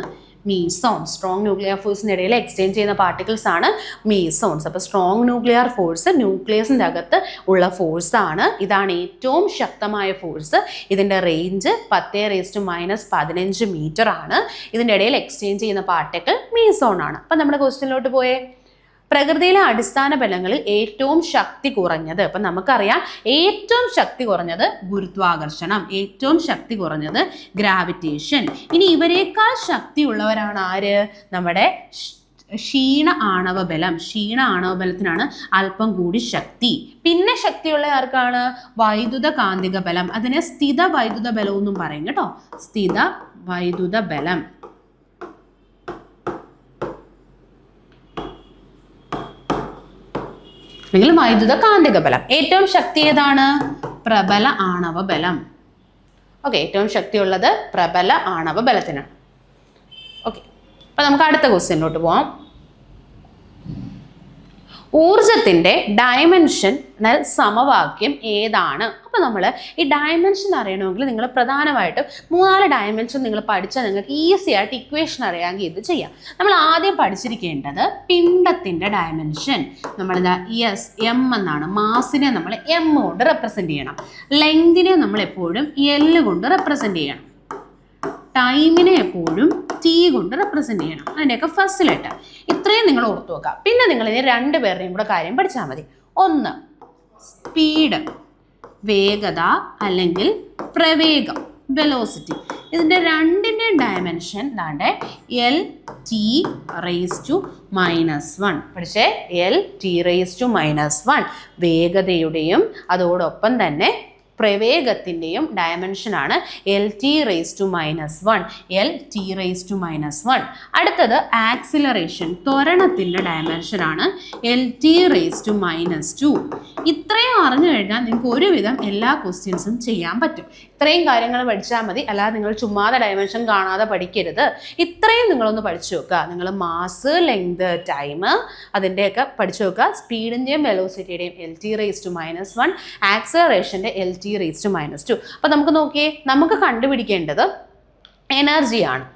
മീസോൺ, സ്ട്രോങ് ന്യൂക്ലിയർ ഫോഴ്സിൻ്റെ ഇടയിൽ എക്സ്ചേഞ്ച് ചെയ്യുന്ന പാർട്ടിക്കിൾസ് ആണ് മീസോൺസ്. അപ്പോൾ സ്ട്രോങ് ന്യൂക്ലിയർ ഫോഴ്സ് ന്യൂക്ലിയസിൻ്റെ അകത്ത് ഉള്ള ഫോഴ്സാണ്. ഇതാണ് ഏറ്റവും ശക്തമായ ഫോഴ്സ്. ഇതിൻ്റെ റേഞ്ച് 10⁻⁻15 മീറ്റർ ആണ്. ഇതിൻ്റെ ഇടയിൽ എക്സ്ചേഞ്ച് ചെയ്യുന്ന പാർട്ടിക്കിൾ മീസോൺ ആണ്. അപ്പം നമ്മുടെ ക്വസ്റ്റ്യനിലോട്ട് പോയേ, പ്രകൃതിയിലെ അടിസ്ഥാന ബലങ്ങളിൽ ഏറ്റവും ശക്തി കുറഞ്ഞത്. അപ്പം നമുക്കറിയാം ഏറ്റവും ശക്തി കുറഞ്ഞത് ഗുരുത്വാകർഷണം, ഏറ്റവും ശക്തി കുറഞ്ഞത് ഗ്രാവിറ്റേഷൻ. ഇനി ഇവരെക്കാൾ ശക്തിയുള്ളവരാണ് ആര്? നമ്മുടെ ക്ഷീണ ആണവ ബലം. ക്ഷീണ ആണവ ബലത്തിനാണ് അല്പം കൂടി ശക്തി. പിന്നെ ശക്തിയുള്ള ആർക്കാണ്? വൈദ്യുത കാന്തിക ബലം. അതിനെ സ്ഥിത വൈദ്യുത ബലം എന്നും പറയും കേട്ടോ. സ്ഥിത വൈദ്യുത ബലം. അല്ലെങ്കിൽ വൈദ്യുത കാന്തിക ബലം. ഏറ്റവും ശക്തി ഏതാണ്? പ്രബല ആണവ ബലം. ഓക്കെ, ഏറ്റവും ശക്തിയുള്ളത് പ്രബല ആണവ ബലത്തിനാണ്. ഓക്കെ, അപ്പൊ നമുക്ക് അടുത്ത ക്വസ്റ്റ്യനിലോട്ട് പോവാം. ഊർജത്തിന്റെ ഡയമെൻഷണൽ സമവാക്യം ഏതാണ്? അപ്പോൾ നമ്മൾ ഈ ഡയമെൻഷൻ അറിയണമെങ്കിൽ നിങ്ങൾ പ്രധാനമായിട്ടും 3-4 ഡയമെൻഷൻ നിങ്ങൾ പഠിച്ചാൽ നിങ്ങൾക്ക് ഈസി ആയിട്ട് ഇക്വേഷൻ അറിയാമെങ്കിൽ ഇത് ചെയ്യാം. നമ്മൾ ആദ്യം പഠിച്ചിരിക്കേണ്ടത് പിണ്ഡത്തിൻ്റെ ഡയമെൻഷൻ. നമ്മളിതാ എം എന്നാണ്. മാസിനെ നമ്മൾ എം കൊണ്ട് റെപ്രസെൻറ്റ് ചെയ്യണം. ലെങ്തിനെ നമ്മൾ എപ്പോഴും എൽ കൊണ്ട് റെപ്രസെൻറ്റ് ചെയ്യണം. ടൈമിനെ എപ്പോഴും ടി കൊണ്ട് റെപ്രസെൻറ്റ് ചെയ്യണം. അതിൻ്റെയൊക്കെ ഫസ്റ്റ് ലെറ്റർ. ഇത്രയും നിങ്ങൾ ഓർത്തു വെക്കുക. പിന്നെ നിങ്ങൾ ഇതിന് 2 പേരുടെയും കൂടെ കാര്യം പഠിച്ചാൽ മതി. ഒന്ന് സ്പീഡ്, വേഗത അല്ലെങ്കിൽ പ്രവേഗം, വെലോസിറ്റി. ഇതിൻ്റെ 2ൻ്റെയും ഡയമെൻഷൻ ദാണ്ടെ L(T⁻⁻1). പഠിച്ചേ, L(T⁻⁻1) വേഗതയുടെയും അതോടൊപ്പം തന്നെ പ്രവേഗത്തിൻ്റെയും ഡയമെൻഷനാണ് LT⁻⁻1. LT⁻⁻1. അടുത്തത് ആക്സിലറേഷൻ, ത്വരണത്തിൻ്റെ ഡയമെൻഷനാണ് LT⁻². ഇത്രയും അറിഞ്ഞു കഴിഞ്ഞാൽ നിങ്ങൾക്ക് ഒരുവിധം എല്ലാ ക്വസ്റ്റ്യൻസും ചെയ്യാൻ പറ്റും. ഇത്രയും കാര്യങ്ങൾ പഠിച്ചാൽ മതി, അല്ലാതെ നിങ്ങൾ ചുമ്മാതെ ഡയമെൻഷൻ കാണാതെ പഠിക്കരുത്. ഇത്രയും നിങ്ങളൊന്ന് പഠിച്ചു വെക്കുക. നിങ്ങൾ മാസ്, ലെങ്ത്, ടൈം അതിൻ്റെയൊക്കെ പഠിച്ചു വെക്കുക. സ്പീഡിൻ്റെയും വെലോസിറ്റിയുടെയും LT⁻⁻1, ആക്സിലറേഷൻ്റെ LT⁻². അപ്പോൾ നമുക്ക് നോക്കിയേ, നമുക്ക് കണ്ടുപിടിക്കേണ്ടത് എനർജിയാണ്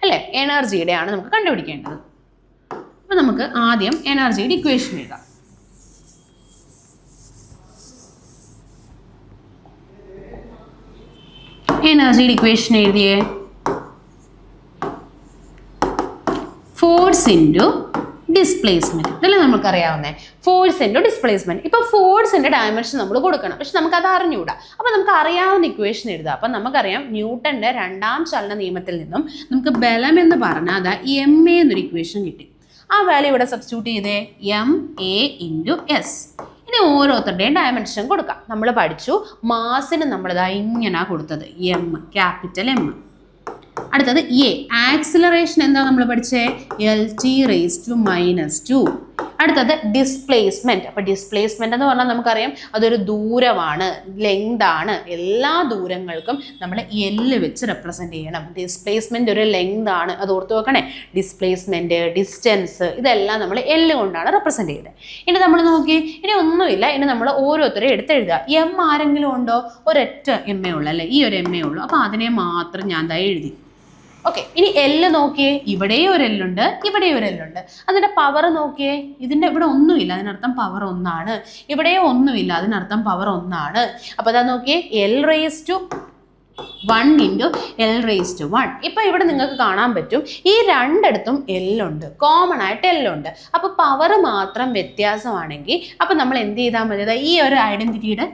അല്ലേ? എനർജിയുടെയാണ് നമുക്ക് കണ്ടുപിടിക്കേണ്ടത്. അപ്പോൾ നമുക്ക് ആദ്യം എനർജിയുടെ ഇക്വേഷൻ എഴുതാം. എനർജിയുടെ ഇക്വേഷൻ എഴുതിയേ, ഫോഴ്സ് ഇൻറ്റു ഡിസ്പ്ലേസ്മെന്റ്. ഇതല്ലേ നമുക്കറിയാവുന്നേ, ഫോഴ്സ് ഇൻറ്റു ഡിസ്പ്ലേസ്മെന്റ്. ഇപ്പോൾ ഫോഴ്സിന്റെ ഡയമെൻഷൻ നമ്മൾ കൊടുക്കണം, പക്ഷെ നമുക്കത് അറിഞ്ഞുകൂടാ. അപ്പോൾ നമുക്ക് അറിയാവുന്ന ഇക്വേഷൻ എഴുതാം. അപ്പം നമുക്കറിയാം ന്യൂട്ടന്റെ രണ്ടാം ചലന നിയമത്തിൽ നിന്നും നമുക്ക് ബലം എന്ന് പറഞ്ഞാൽ അതാ MA എന്നൊരു ഇക്വേഷൻ കിട്ടി. ആ വാല്യൂ ഇവിടെ സബ്സ്റ്റിറ്റ്യൂട്ട് ചെയ്തേ, MA × S. ഇനി ഓരോരുത്തരുടെയും ഡയമെൻഷൻ കൊടുക്കാം. നമ്മൾ പഠിച്ചു മാസിന് നമ്മളിതാ ഇങ്ങനെ കൊടുത്തത് M, ക്യാപിറ്റൽ M. അടുത്തത് A, ആക്സിലറേഷൻ എന്താ നമ്മൾ പഠിച്ചേ, LT⁻². അടുത്തത് ഡിസ്പ്ലേസ്മെന്റ്. അപ്പോൾ ഡിസ്പ്ലേസ്മെന്റ് എന്ന് പറഞ്ഞാൽ നമുക്കറിയാം അതൊരു ദൂരമാണ്, ലെങ്ത് ആണ്. എല്ലാ ദൂരങ്ങൾക്കും നമ്മൾ L വെച്ച് റെപ്രസെന്റ് ചെയ്യണം. ഡിസ്പ്ലേസ്മെന്റ് ഒരു ലെങ്ത് ആണ്, അത് ഓർത്ത് വെക്കണേ. ഡിസ്പ്ലേസ്മെന്റ്, ഡിസ്റ്റൻസ് ഇതെല്ലാം നമ്മൾ L കൊണ്ടാണ് റെപ്രസെന്റ് ചെയ്യുന്നത്. ഇനി നമ്മൾ നോക്കി, ഇനി ഒന്നുമില്ല, ഇനി നമ്മൾ ഓരോരുത്തരെയും എടുത്തെഴുതുക. M ആരെങ്കിലും ഉണ്ടോ? ഒരൊറ്റ MA ഉള്ളൂ അല്ലേ? ഈ ഒരു MA ഉള്ളൂ. അപ്പോൾ അതിനെ മാത്രം ഞാൻ ദാ എഴുതി. ഓക്കെ, ഇനി L നോക്കിയേ, ഇവിടെയും ഒരു L ഉണ്ട്, ഇവിടെയും ഒരു L ഉണ്ട്. അതിൻ്റെ പവർ നോക്കിയേ, ഇതിൻ്റെ ഇവിടെ ഒന്നുമില്ല, അതിനർത്ഥം പവർ 1 ആണ്. ഇവിടെയും ഒന്നുമില്ല, അതിനർത്ഥം പവർ 1 ആണ്. അപ്പോൾ അതാ നോക്കിയേ, L⁻1 × L⁻1. ഇപ്പോൾ ഇവിടെ നിങ്ങൾക്ക് കാണാൻ പറ്റും ഈ രണ്ടിടത്തും L ഉണ്ട്, കോമൺ ആയിട്ട് L ഉണ്ട്. അപ്പോൾ പവർ മാത്രം വ്യത്യാസമാണെങ്കിൽ അപ്പോൾ നമ്മൾ എന്ത് ചെയ്താൽ മതി, ഈ ഒരു ഐഡന്റിറ്റിയുടെ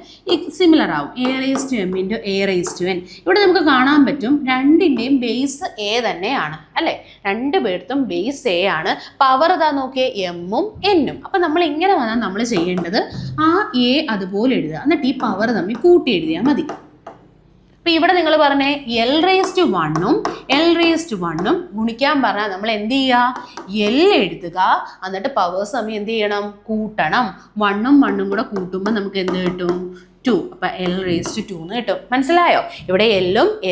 സിമിലർ ആവും. A⁻m × A⁻n. ഇവിടെ നമുക്ക് കാണാൻ പറ്റും രണ്ടിൻ്റെയും ബേസ് A തന്നെയാണ് അല്ലേ? രണ്ട് പേർത്തും ബേസ് A ആണ്. പവർ ഇതാ നോക്കിയേ, M-ഉം N-ഉം. അപ്പം നമ്മൾ ഇങ്ങനെ വന്നാൽ നമ്മൾ ചെയ്യേണ്ടത് ആ A അതുപോലെ എഴുതുക, എന്നിട്ട് ഈ പവർ തമ്മിൽ കൂട്ടി എഴുതിയാൽ മതി. അപ്പോൾ ഇവിടെ നിങ്ങൾ പറഞ്ഞേ L⁻1ഉം L⁻1ഉം ഗുണിക്കാൻ പറഞ്ഞാൽ നമ്മൾ എന്ത് ചെയ്യുക, L എഴുതുക, എന്നിട്ട് പവേഴ്സ് തമ്മിൽ എന്ത് ചെയ്യണം, കൂട്ടണം. 1ഉം 1ഉം കൂടെ കൂട്ടുമ്പോൾ നമുക്ക് എന്ത് കിട്ടും, 2. അപ്പോൾ L⁻2 എന്ന് കിട്ടും. മനസ്സിലായോ? ഇവിടെ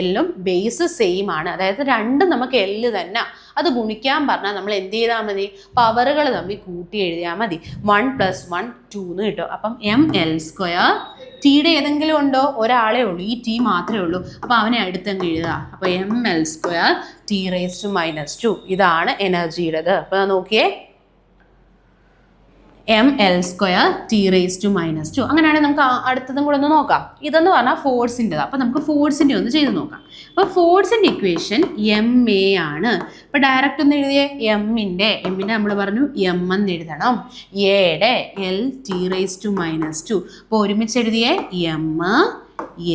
L-ഉം ബേസ് സെയിം ആണ്, അതായത് രണ്ടും നമുക്ക് L തന്നെ. അത് ഗുണിക്കാൻ പറഞ്ഞാൽ നമ്മൾ എന്ത് ചെയ്താൽ മതി, പവറുകൾ തമ്മിൽ കൂട്ടി എഴുതിയാൽ മതി. 1 + 1 2 എന്ന് കിട്ടും. അപ്പം ML². ടീയുടെ ഏതെങ്കിലും ഉണ്ടോ? ഒരാളേ ഉള്ളൂ, ഈ T മാത്രമേ ഉള്ളൂ. അപ്പോൾ അവനെ അടുത്തങ്ങ് എഴുതുക. അപ്പോൾ ML² T⁻². ഇതാണ് എനർജിയുടേത്. അപ്പോൾ നോക്കിയേ, ML² T⁻². അങ്ങനെയാണെങ്കിൽ നമുക്ക് അടുത്തതും കൂടെ ഒന്ന് നോക്കാം. ഇതെന്ന് പറഞ്ഞാൽ ഫോഴ്സിൻ്റെതാണ്. അപ്പോൾ നമുക്ക് ഫോഴ്സിൻ്റെ ഒന്ന് ചെയ്ത് നോക്കാം. അപ്പോൾ ഫോഴ്സിൻ്റെ ഇക്വേഷൻ MA ആണ്. അപ്പോൾ ഡയറക്റ്റ് ഒന്ന് എഴുതിയേ, എമ്മിൻ്റെ നമ്മൾ പറഞ്ഞു M എന്ന് എഴുതണം, എയുടെ LT⁻². അപ്പോൾ ഒരുമിച്ച് എഴുതിയേ M,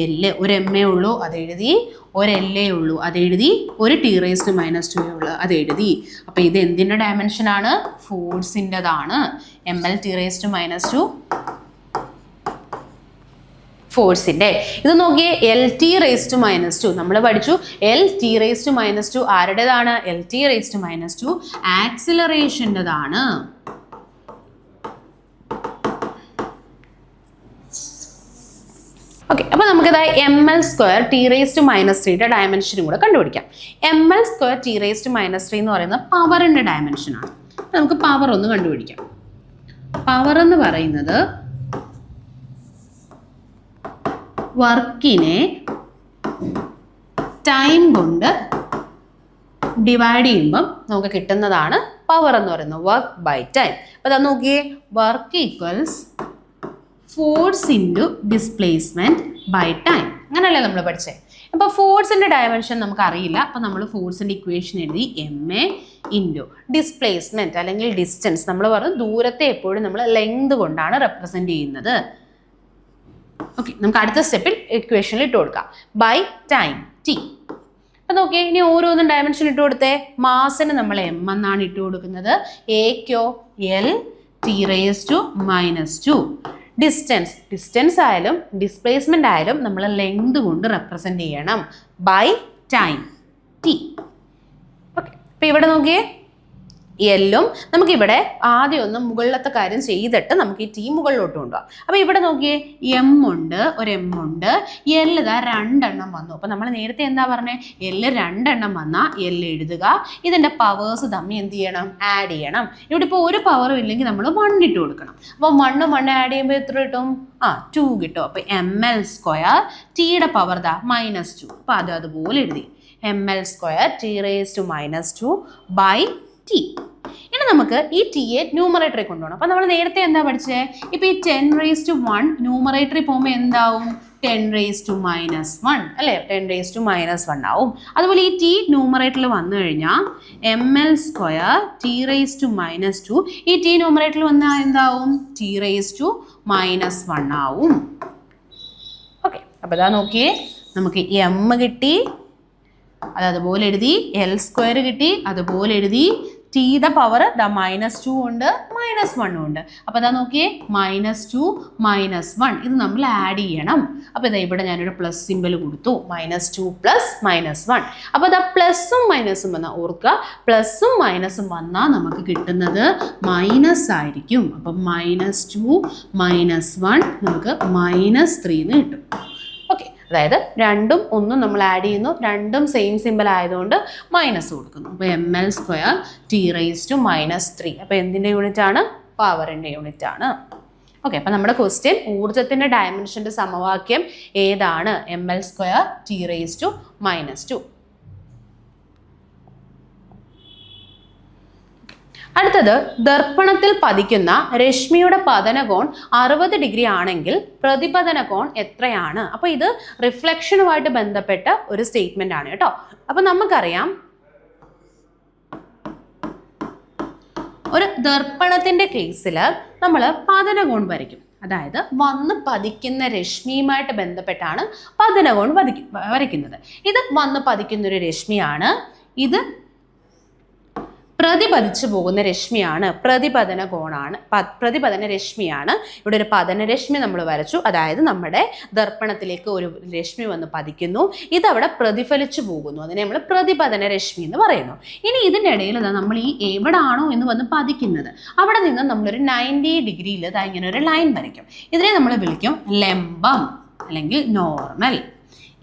L. ഒരു MA ഉള്ളൂ, അതെഴുതി. ഒരു LA ഉള്ളൂ, അതെഴുതി. ഒരു T⁻² ഉള്ളൂ, അതെഴുതി. അപ്പോൾ ഇത് എന്തിൻ്റെ ഡയമെൻഷനാണ്? ഫോഴ്സിൻ്റെതാണ്. ML⁻², ഫോഴ്സിൻ്റെ. ഇത് നോക്കിയേ, LT⁻². നമ്മൾ പഠിച്ചു LT⁻² ആരുടേതാണ്? LT⁻² ആക്സിലറേഷൻ്റെതാണ്. ഓക്കെ, അപ്പോൾ നമുക്കിത് ML² T⁻³ ഡയമെൻഷനും കൂടെ കണ്ടുപിടിക്കാം. ML² T⁻³ എന്ന് പറയുന്നത് പവറിൻ്റെ ഡയമെൻഷനാണ്. നമുക്ക് പവർ ഒന്ന് കണ്ടുപിടിക്കാം. പവർ എന്ന് പറയുന്നത് വർക്കിനെ ടൈം കൊണ്ട് ഡിവൈഡ് ചെയ്യുമ്പം നമുക്ക് കിട്ടുന്നതാണ് പവർ എന്ന് പറയുന്നത്, വർക്ക് ബൈ ടൈം. അപ്പോൾ അത് നോക്കിയേ, work equals force into displacement by time. അങ്ങനെയല്ലേ നമ്മൾ പഠിച്ചത്. അപ്പോൾ ഫോഴ്സിൻ്റെ ഡയമെൻഷൻ നമുക്ക് അറിയില്ല. അപ്പോൾ നമ്മൾ ഫോഴ്സിൻ്റെ ഇക്വേഷൻ എഴുതി, MA ഇൻറ്റു ഡിസ്പ്ലേസ്മെൻറ്റ് അല്ലെങ്കിൽ ഡിസ്റ്റൻസ്. നമ്മൾ പറഞ്ഞു ദൂരത്തെ എപ്പോഴും നമ്മൾ ലെങ്ത് കൊണ്ടാണ് റെപ്രസെൻറ്റ് ചെയ്യുന്നത്. ഓക്കെ, നമുക്ക് അടുത്ത സ്റ്റെപ്പിൽ ഇക്വേഷനിൽ ഇട്ട് കൊടുക്കാം, ബൈ ടൈം T. അപ്പോൾ നോക്കിയേ, ഇനി ഓരോന്നും ഡയമെൻഷൻ ഇട്ട് കൊടുത്തേ. മാസിന് നമ്മൾ M എന്നാണ് ഇട്ട് കൊടുക്കുന്നത്. Aക്കോ LT⁻². ഡിസ്റ്റൻസ് ആയാലും ഡിസ്പ്ലേസ്മെൻ്റ് ആയാലും നമ്മൾ ലെങ്ത് കൊണ്ട് റെപ്രസെൻ്റ് ചെയ്യണം ബൈ ടൈം ടി. ഓക്കെ, അപ്പോൾ ഇവിടെ നോക്കിയേ എല്ലും നമുക്കിവിടെ ആദ്യം ഒന്ന് മുകളിലത്തെ കാര്യം ചെയ്തിട്ട് നമുക്ക് ഈ ടി മുകളിലോട്ട് കൊണ്ടുപോകാം. അപ്പോൾ ഇവിടെ നോക്കിയേ എം ഉണ്ട്, ഒരു എം ഉണ്ട്, എല്ല് ഇതാ 2 എണ്ണം വന്നു. അപ്പോൾ നമ്മൾ നേരത്തെ എന്താ പറഞ്ഞത്, എല്ല് 2 എണ്ണം വന്നാൽ എല്ല് എഴുതുക, ഇതിൻ്റെ പവേഴ്സ് തമ്മിൽ എന്ത് ചെയ്യണം, ആഡ് ചെയ്യണം. ഇവിടെ ഇപ്പോൾ ഒരു പവറും ഇല്ലെങ്കിൽ നമ്മൾ 1 ഇട്ട് കൊടുക്കണം. അപ്പോൾ 1 ആഡ് ചെയ്യുമ്പോൾ എത്ര കിട്ടും, 2 കിട്ടും. അപ്പോൾ ml² ടിയുടെ പവർ ദാ -2. അപ്പോൾ അതുപോലെ എഴുതി ml² t⁻²- ബൈ ടി. ഇനി നമുക്ക് ഈ ടിയെ ന്യൂമറേറ്ററിൽ കൊണ്ടുപോകണം. അപ്പോൾ നമ്മൾ നേരത്തെ എന്താ പഠിച്ചത്, ഇപ്പോൾ ഈ 10⁻1 ന്യൂമറേറ്ററിൽ പോകുമ്പോൾ എന്താവും, 10⁻⁻1 അല്ലേ, 10⁻⁻1 ആവും. അതുപോലെ ഈ ടി ന്യൂമറേറ്ററിൽ വന്നു കഴിഞ്ഞാൽ ml² t⁻², ഈ ടി ന്യൂമറേറ്ററിൽ വന്നാൽ എന്താവും, t⁻−1 ആവും. ഓക്കെ, അപ്പോൾ ഇതാ നോക്കിയേ, നമുക്ക് എം കിട്ടി, അതുപോലെ എഴുതി, L² കിട്ടി, അതുപോലെ എഴുതി, ടിയുടെ പവർ -2 ഉണ്ട് -1 ഉണ്ട്. അപ്പോൾ അതാ നോക്കിയേ, -2 -1 ഇത് നമ്മൾ ആഡ് ചെയ്യണം. അപ്പോൾ ഇതാ ഇവിടെ ഞാനൊരു പ്ലസ് സിമ്പിൾ കൊടുത്തു, -2 + -1. അപ്പോൾ ഇതാ പ്ലസും മൈനസും വന്നാൽ ഓർക്കുക, പ്ലസും മൈനസും വന്നാൽ നമുക്ക് കിട്ടുന്നത് മൈനസ് ആയിരിക്കും. അപ്പം -2 -1 നമുക്ക് -3 എന്ന് കിട്ടും. ഓക്കെ, അതായത് 2ഉം 1ഉം നമ്മൾ ആഡ് ചെയ്യുന്നു, രണ്ടും സെയിം സിമ്പിൾ ആയതുകൊണ്ട് മൈനസ് കൊടുക്കുന്നു. അപ്പോൾ ml² t⁻−3. അപ്പോൾ എന്തിൻ്റെ യൂണിറ്റ് ആണ്, പവറിൻ്റെ യൂണിറ്റ് ആണ്. ഓക്കെ, അപ്പോൾ നമ്മുടെ ക്വസ്റ്റ്യൻ ഊർജ്ജത്തിൻ്റെ ഡയമെൻഷൻ്റെ സമവാക്യം ഏതാണ്, ml² t⁻−2. അടുത്തത്, ദർപ്പണത്തിൽ പതിക്കുന്ന രശ്മിയുടെ പതനകോൺ 60 ഡിഗ്രി ആണെങ്കിൽ പ്രതിപതന കോൺ എത്രയാണ്? അപ്പോൾ ഇത് റിഫ്ലക്ഷനുമായിട്ട് ബന്ധപ്പെട്ട ഒരു സ്റ്റേറ്റ്മെന്റ് ആണ് കേട്ടോ. അപ്പോൾ നമുക്കറിയാം, ഒരു ദർപ്പണത്തിന്റെ കേസിൽ നമ്മൾ പതനകോൺ വരയ്ക്കും. അതായത് വന്ന് പതിക്കുന്ന രശ്മിയുമായിട്ട് ബന്ധപ്പെട്ടാണ് പതനകോൺ വരയ്ക്കുന്നത്. ഇത് വന്ന് പതിക്കുന്നൊരു രശ്മിയാണ്, ഇത് പ്രതിപതിച്ചു പോകുന്ന രശ്മിയാണ്, പ്രതിപതന കോണാണ്, പ്രതിപതന രശ്മിയാണ്. ഇവിടെ ഒരു പതനരശ്മി നമ്മൾ വരച്ചു, അതായത് നമ്മുടെ ദർപ്പണത്തിലേക്ക് ഒരു രശ്മി വന്ന് പതിക്കുന്നു, ഇതവിടെ പ്രതിഫലിച്ചു പോകുന്നു, അതിനെ നമ്മൾ പ്രതിപതന രശ്മി എന്ന് പറയുന്നു. ഇനി ഇതിൻ്റെ ഇടയിൽ നമ്മൾ ഈ എവിടാണോ എന്ന് വന്ന് പതിക്കുന്നത് അവിടെ നിന്ന് നമ്മളൊരു 90 ഡിഗ്രിയിൽ ഇങ്ങനെ ഒരു ലൈൻ വരയ്ക്കും. ഇതിനെ നമ്മൾ വിളിക്കും ലംബം അല്ലെങ്കിൽ നോർമൽ.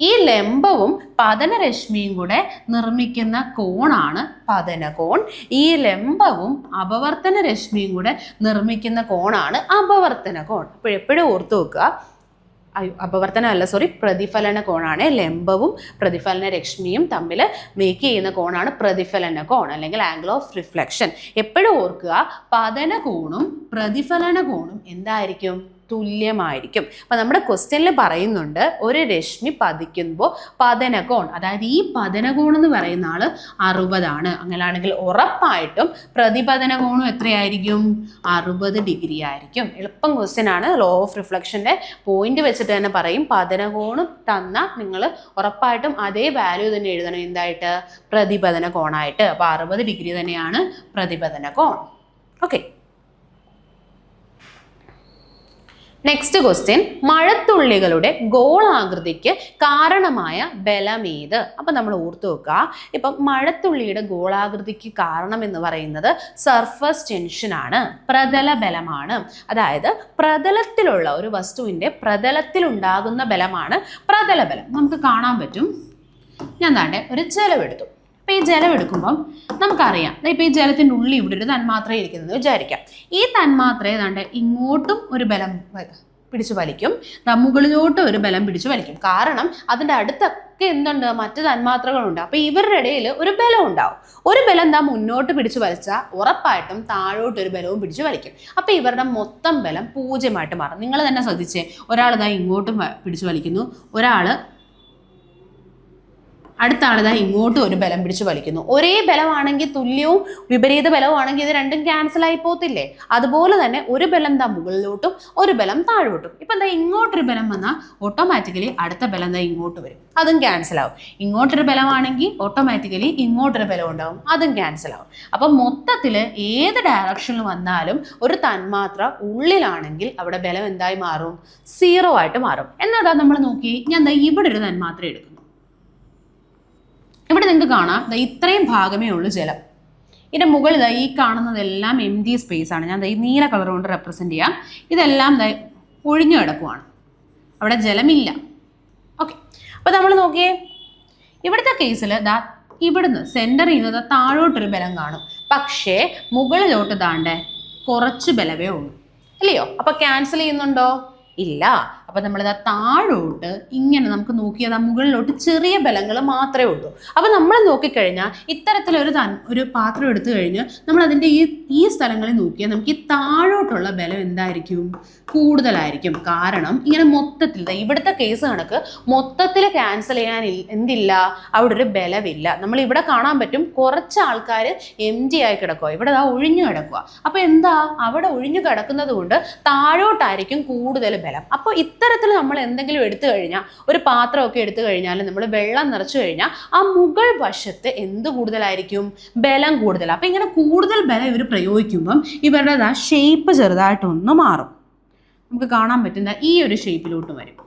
ഈ ലംബവും പതനരശ്മിയും കൂടെ നിർമ്മിക്കുന്ന കോണാണ് പതനകോൺ. ഈ ലംബവും അപവർത്തന രശ്മിയും കൂടെ നിർമ്മിക്കുന്ന കോണാണ് അപവർത്തന കോൺ. എപ്പോഴും ഓർത്തു വെക്കുക, പ്രതിഫലന കോണാണ്. ലംബവും പ്രതിഫലന രശ്മിയും തമ്മിൽ മേക്ക് ചെയ്യുന്ന കോണാണ് പ്രതിഫലന കോൺ അല്ലെങ്കിൽ ആംഗിൾ ഓഫ് റിഫ്ലക്ഷൻ. എപ്പോഴും ഓർക്കുക, പതന കോണും പ്രതിഫലന കോണും എന്തായിരിക്കും, തുല്യമായിരിക്കും. അപ്പം നമ്മുടെ ക്വസ്റ്റ്യനിൽ പറയുന്നുണ്ട്, ഒരു രശ്മി പതിക്കുമ്പോൾ പതനകോൺ, അതായത് ഈ പതനകോൺ എന്ന് പറയുന്ന ആള് 60 ആണ്. അങ്ങനെയാണെങ്കിൽ ഉറപ്പായിട്ടും പ്രതിപതന കോണും എത്രയായിരിക്കും, 60 ഡിഗ്രി ആയിരിക്കും. എളുപ്പം ക്വസ്റ്റ്യൻ ആണ്. ലോ ഓഫ് റിഫ്ലക്ഷൻ്റെ പോയിന്റ് വെച്ചിട്ട് തന്നെ പറയും, പതനകോണും തന്നാൽ നിങ്ങൾ ഉറപ്പായിട്ടും അതേ വാല്യൂ തന്നെ എഴുതണം, എന്തായിട്ട്, പ്രതിപതന കോണായിട്ട്. അപ്പോൾ 60 ഡിഗ്രി തന്നെയാണ് പ്രതിപതന കോൺ. ഓക്കെ, നെക്സ്റ്റ് ക്വസ്റ്റ്യൻ, മഴത്തുള്ളികളുടെ ഗോളാകൃതിക്ക് കാരണമായ ബലമേത്? അപ്പം നമ്മൾ ഓർത്തു വെക്കുക, ഇപ്പം മഴത്തുള്ളിയുടെ ഗോളാകൃതിക്ക് കാരണം എന്ന് പറയുന്നത് സർഫസ് ടെൻഷനാണ്, പ്രതല ബലമാണ്. അതായത് പ്രതലത്തിലുള്ള ഒരു വസ്തുവിൻ്റെ പ്രതലത്തിലുണ്ടാകുന്ന ബലമാണ് പ്രതല ബലം. നമുക്ക് കാണാൻ പറ്റും. ഞാൻ താണ്ടെ ഒരു ജലമെടുത്തു. അപ്പോൾ ഈ ജലം എടുക്കുമ്പം നമുക്കറിയാം, ഇപ്പോൾ ഈ ജലത്തിൻ്റെ ഉള്ളിൽ ഇവിടെ ഒരു തന്മാത്ര ഇരിക്കുന്നത് വിചാരിക്കാം. ഈ തന്മാത്ര ഏതാണ്ട് ഇങ്ങോട്ടും ഒരു ബലം പിടിച്ചു വലിക്കും, മുകളിലോട്ടും ഒരു ബലം പിടിച്ചു വലിക്കും. കാരണം അതിൻ്റെ അടുത്തൊക്കെ എന്തുണ്ട്, മറ്റ് തന്മാത്രകളുണ്ട്. അപ്പോൾ ഇവരുടെ ഇടയിൽ ഒരു ബലം ഉണ്ടാവും. ഒരു ബലം മുന്നോട്ട് പിടിച്ചു വലിച്ചാൽ ഉറപ്പായിട്ടും താഴോട്ടൊരു ബലവും പിടിച്ചു വലിക്കും. അപ്പോൾ ഇവരുടെ മൊത്തം ബലം 0 മാറും. നിങ്ങൾ തന്നെ ശ്രദ്ധിച്ചേ, ഒരാൾ ഇങ്ങോട്ടും പിടിച്ചു വലിക്കുന്നു, ഒരാൾ അടുത്ത ആളിതാ ഇങ്ങോട്ടും ഒരു ബലം പിടിച്ച് വലിക്കുന്നു. ഒരേ ബലമാണെങ്കിൽ തുല്യവും വിപരീത ബലവുമാണെങ്കിൽ ഇത് രണ്ടും ക്യാൻസൽ ആയി പോകത്തില്ലേ? അതുപോലെ തന്നെ ഒരു ബലം എന്താ മുകളിലോട്ടും ഒരു ബലം താഴോട്ടും. ഇപ്പം എന്താ ഇങ്ങോട്ടൊരു ബലം വന്നാൽ ഓട്ടോമാറ്റിക്കലി അടുത്ത ബലം എന്താ ഇങ്ങോട്ട് വരും, അതും ക്യാൻസൽ ആവും. ഇങ്ങോട്ടൊരു ബലമാണെങ്കിൽ ഓട്ടോമാറ്റിക്കലി ഇങ്ങോട്ടൊരു ബലം ഉണ്ടാവും, അതും ക്യാൻസൽ ആവും. അപ്പം മൊത്തത്തിൽ ഏത് ഡയറക്ഷനിൽ വന്നാലും ഒരു തന്മാത്ര ഉള്ളിലാണെങ്കിൽ അവിടെ ബലം എന്തായി മാറും? 0 ആയിട്ട് മാറും. എന്നതാ നമ്മൾ നോക്കി, ഞാൻ എന്താ ഇവിടെ ഒരു തന്മാത്ര എടുക്കുന്നു. ഇവിടെ നിങ്ങൾക്ക് കാണാം ഇത്രയും ഭാഗമേ ഉള്ളൂ ജലം. ഇതിൻ്റെ മുകളിൽ ഈ കാണുന്നതെല്ലാം എം ടി സ്പേസ് ആണ്. ഞാൻ ഈ നീല കളർ കൊണ്ട് റെപ്രസെൻറ്റ് ചെയ്യാം. ഇതെല്ലാം ഒഴിഞ്ഞു കിടക്കുവാണ്, അവിടെ ജലമില്ല. ഓക്കെ, അപ്പോൾ നമ്മൾ നോക്കിയേ, ഇവിടുത്തെ കേസിൽ ഇവിടുന്ന് സെൻറ്ററിൽ നിന്ന് താഴോട്ടൊരു ബലം കാണും, പക്ഷേ മുകളിലോട്ട് താണ്ടേ കുറച്ച് ബലമേ ഉള്ളൂ, അല്ലയോ? അപ്പോൾ ക്യാൻസൽ ചെയ്യുന്നുണ്ടോ? ഇല്ല. അപ്പം നമ്മളിതാ താഴോട്ട് ഇങ്ങനെ നമുക്ക് നോക്കിയാൽ മുകളിലോട്ട് ചെറിയ ബലങ്ങൾ മാത്രമേ ഉള്ളൂ. അപ്പം നമ്മൾ നോക്കിക്കഴിഞ്ഞാൽ ഇത്തരത്തിലൊരു ഒരു പാത്രം എടുത്തു കഴിഞ്ഞ് നമ്മൾ അതിൻ്റെ ഈ സ്ഥലങ്ങളിൽ നോക്കിയാൽ നമുക്ക് ഈ താഴോട്ടുള്ള ബലം എന്തായിരിക്കും? കൂടുതലായിരിക്കും. കാരണം ഇങ്ങനെ മൊത്തത്തിൽ ഇവിടുത്തെ കേസ് കണക്ക് മൊത്തത്തിൽ ക്യാൻസൽ ചെയ്യാൻ എന്തില്ല, അവിടെ ഒരു ബലമില്ല. നമ്മൾ ഇവിടെ കാണാൻ പറ്റും കുറച്ച് ആൾക്കാർ എം ടി ആയി കിടക്കുക, ഇവിടെ ഒഴിഞ്ഞു കിടക്കുക. അപ്പോൾ എന്താ, അവിടെ ഒഴിഞ്ഞു കിടക്കുന്നത് കൊണ്ട് താഴോട്ടായിരിക്കും കൂടുതൽ ബലം. അപ്പോൾ ഇത്തരത്തിൽ നമ്മൾ എന്തെങ്കിലും എടുത്തു കഴിഞ്ഞാൽ, ഒരു പാത്രമൊക്കെ എടുത്തു കഴിഞ്ഞാൽ നമ്മൾ വെള്ളം നിറച്ചു കഴിഞ്ഞാൽ ആ മുകൾ വശത്ത് എന്ത് കൂടുതലായിരിക്കും? ബലം കൂടുതലാണ്. അപ്പം ഇങ്ങനെ കൂടുതൽ ബലം ഇവർ പ്രയോഗിക്കുമ്പം ഇവരുടെ ഷേപ്പ് ചെറുതായിട്ടൊന്ന് മാറും. നമുക്ക് കാണാൻ പറ്റുന്ന ഈ ഒരു ഷേപ്പിലോട്ട് വരും.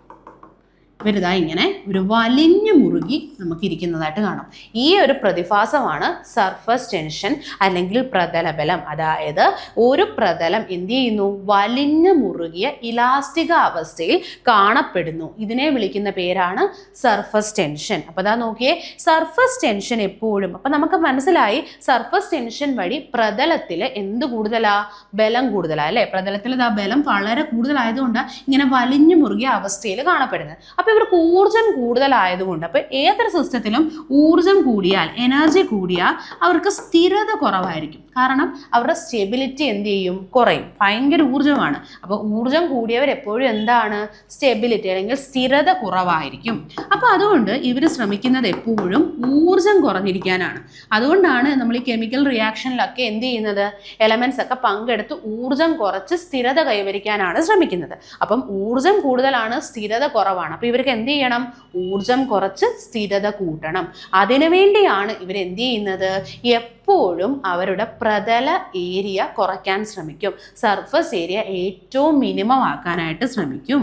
ഇവരിതാ ഇങ്ങനെ ഒരു വലിഞ്ഞു മുറുകി നമുക്ക് ഇരിക്കുന്നതായിട്ട് കാണാം. ഈ ഒരു പ്രതിഭാസമാണ് സർഫസ് ടെൻഷൻ അല്ലെങ്കിൽ പ്രതലബലം. അതായത് ഒരു പ്രതലം എന്ത് ചെയ്യുന്നു? വലിഞ്ഞു മുറുകിയ ഇലാസ്റ്റിക അവസ്ഥയിൽ കാണപ്പെടുന്നു. ഇതിനെ വിളിക്കുന്ന പേരാണ് സർഫസ് ടെൻഷൻ. അപ്പോൾ അതാ നോക്കിയേ, സർഫസ് ടെൻഷൻ എപ്പോഴും, അപ്പം നമുക്ക് മനസ്സിലായി സർഫസ് ടെൻഷൻ വഴി പ്രതലത്തിൽ എന്ത് കൂടുതലാ? ബലം കൂടുതലാ, അല്ലേ? പ്രതലത്തിൽ ബലം വളരെ കൂടുതലായതുകൊണ്ടാണ് ഇങ്ങനെ വലിഞ്ഞു മുറുകിയ അവസ്ഥയിൽ കാണപ്പെടുന്നത്. അപ്പോൾ ഇവർക്ക് ഊർജം കൂടുതലായതുകൊണ്ട്, അപ്പോൾ ഏതൊരു സിസ്റ്റത്തിലും ഊർജം കൂടിയാൽ, എനർജി കൂടിയാൽ അവർക്ക് സ്ഥിരത കുറവായിരിക്കും. കാരണം അവരുടെ സ്റ്റെബിലിറ്റി എന്ത് ചെയ്യും? കുറയും. ഭയങ്കര ഊർജ്ജമാണ്. അപ്പോൾ ഊർജം കൂടിയവർ എപ്പോഴും എന്താണ്? സ്റ്റെബിലിറ്റി അല്ലെങ്കിൽ സ്ഥിരത കുറവായിരിക്കും. അപ്പോൾ അതുകൊണ്ട് ഇവർ ശ്രമിക്കുന്നത് എപ്പോഴും ഊർജം കുറഞ്ഞിരിക്കാനാണ്. അതുകൊണ്ടാണ് നമ്മൾ ഈ കെമിക്കൽ റിയാക്ഷനിലൊക്കെ എന്ത് ചെയ്യുന്നത്? എലമെന്റ്സ് ഒക്കെ പങ്കെടുത്ത് ഊർജം കുറച്ച് സ്ഥിരത കൈവരിക്കാനാണ് ശ്രമിക്കുന്നത്. അപ്പം ഊർജം കൂടുതലാണ്, സ്ഥിരത കുറവാണ്. അപ്പോൾ ഇവർക്ക് എന്ത് ചെയ്യണം? ഊർജം കുറച്ച് സ്ഥിരത കൂട്ടണം. അതിനുവേണ്ടിയാണ് ഇവരെന്ത് ചെയ്യുന്നത്? എപ്പോഴും അവരുടെ പ്രതല ഏരിയ കുറയ്ക്കാൻ ശ്രമിക്കും. സർഫസ് ഏരിയ ഏറ്റവും മിനിമം ആക്കാനായിട്ട് ശ്രമിക്കും.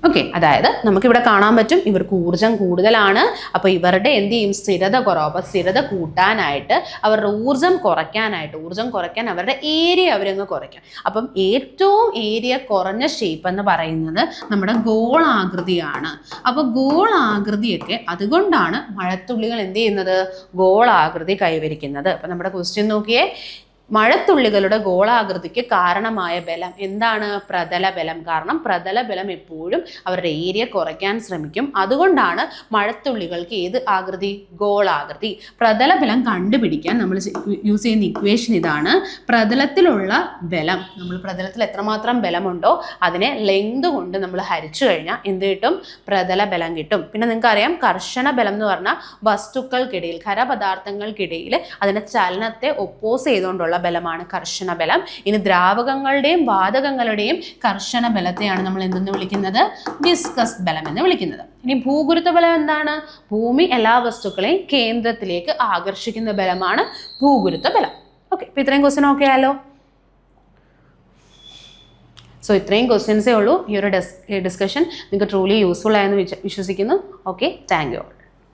ഓക്കെ, അതായത് നമുക്കിവിടെ കാണാൻ പറ്റും ഇവർക്ക് ഊർജം കൂടുതലാണ്. അപ്പോൾ ഇവരുടെ എന്ത് ചെയ്യും? സ്ഥിരത കുറവ്. അപ്പോൾ സ്ഥിരത കൂട്ടാനായിട്ട്, അവരുടെ ഊർജം കുറയ്ക്കാൻ അവരുടെ ഏരിയ അവരങ്ങ് കുറയ്ക്കും. അപ്പം ഏറ്റവും ഏരിയ കുറഞ്ഞ ഷേപ്പ് എന്ന് പറയുന്നത് നമ്മുടെ ഗോളാകൃതിയാണ്. അപ്പോൾ ഗോളാകൃതിയൊക്കെ അതുകൊണ്ടാണ് മഴത്തുള്ളികൾ എന്ത് ചെയ്യുന്നത്? ഗോളാകൃതി കൈവരിക്കുന്നത്. അപ്പം നമ്മുടെ ക്വസ്റ്റ്യൻ നോക്കിയേ, മഴത്തുള്ളികളുടെ ഗോളാകൃതിക്ക് കാരണമായ ബലം എന്താണ്? പ്രതലബലം. കാരണം പ്രതലബലം എപ്പോഴും അവരുടെ ഏരിയ കുറയ്ക്കാൻ ശ്രമിക്കും. അതുകൊണ്ടാണ് മഴത്തുള്ളികൾക്ക് ഏത് ആകൃതി? ഗോളാകൃതി. പ്രതലബലം കണ്ടുപിടിക്കാൻ നമ്മൾ യൂസ് ചെയ്യുന്ന ഇക്വേഷൻ ഇതാണ്. പ്രതലത്തിലുള്ള ബലം, നമ്മൾ പ്രതലത്തിൽ എത്രമാത്രം ബലമുണ്ടോ അതിനെ ലെങ്ത് കൊണ്ട് നമ്മൾ ഹരിച്ചു കഴിഞ്ഞാൽ എന്ത് കിട്ടും? പ്രതലബലം കിട്ടും. പിന്നെ നിങ്ങൾക്കറിയാം കർഷണ ബലം എന്ന് പറഞ്ഞാൽ വസ്തുക്കൾക്കിടയിൽ, ഖരപദാർത്ഥങ്ങൾക്കിടയിൽ അതിൻ്റെ ചലനത്തെ ഒപ്പോസ് ചെയ്തുകൊണ്ടുള്ള ബലമാണ് കർഷണ ബലം. ഇനി ദ്രാവകങ്ങളുടെയും വാതകങ്ങളുടെയും കർഷണ ബലത്തെയാണ് നമ്മൾ എന്തെന്ന് വിളിക്കുന്നത്? വിസ്കസ് ബലം എന്ന് വിളിക്കുന്നത്. ഇനി ഭൂഗുരുത്വ ബലം എന്താണ്? ഭൂമി എല്ലാ വസ്തുക്കളെയും കേന്ദ്രത്തിലേക്ക് ആകർഷിക്കുന്ന ബലമാണ് ഭൂഗുരുത്വ ബലം. ഓക്കെ, അപ്പോൾ ഇത്രയും ക്വസ്റ്റ്യൻ ഓക്കെ ആയാലോ? സോ ഇത്രയും ക്വസ്റ്റ്യൻസേ ഉള്ളൂ. ഈ ഒരു ഡിസ്കഷൻ നിങ്ങൾക്ക് ട്രൂലി യൂസ്ഫുൾ ആയെന്ന് വിശ്വസിക്കുന്നു. Okay, thank you.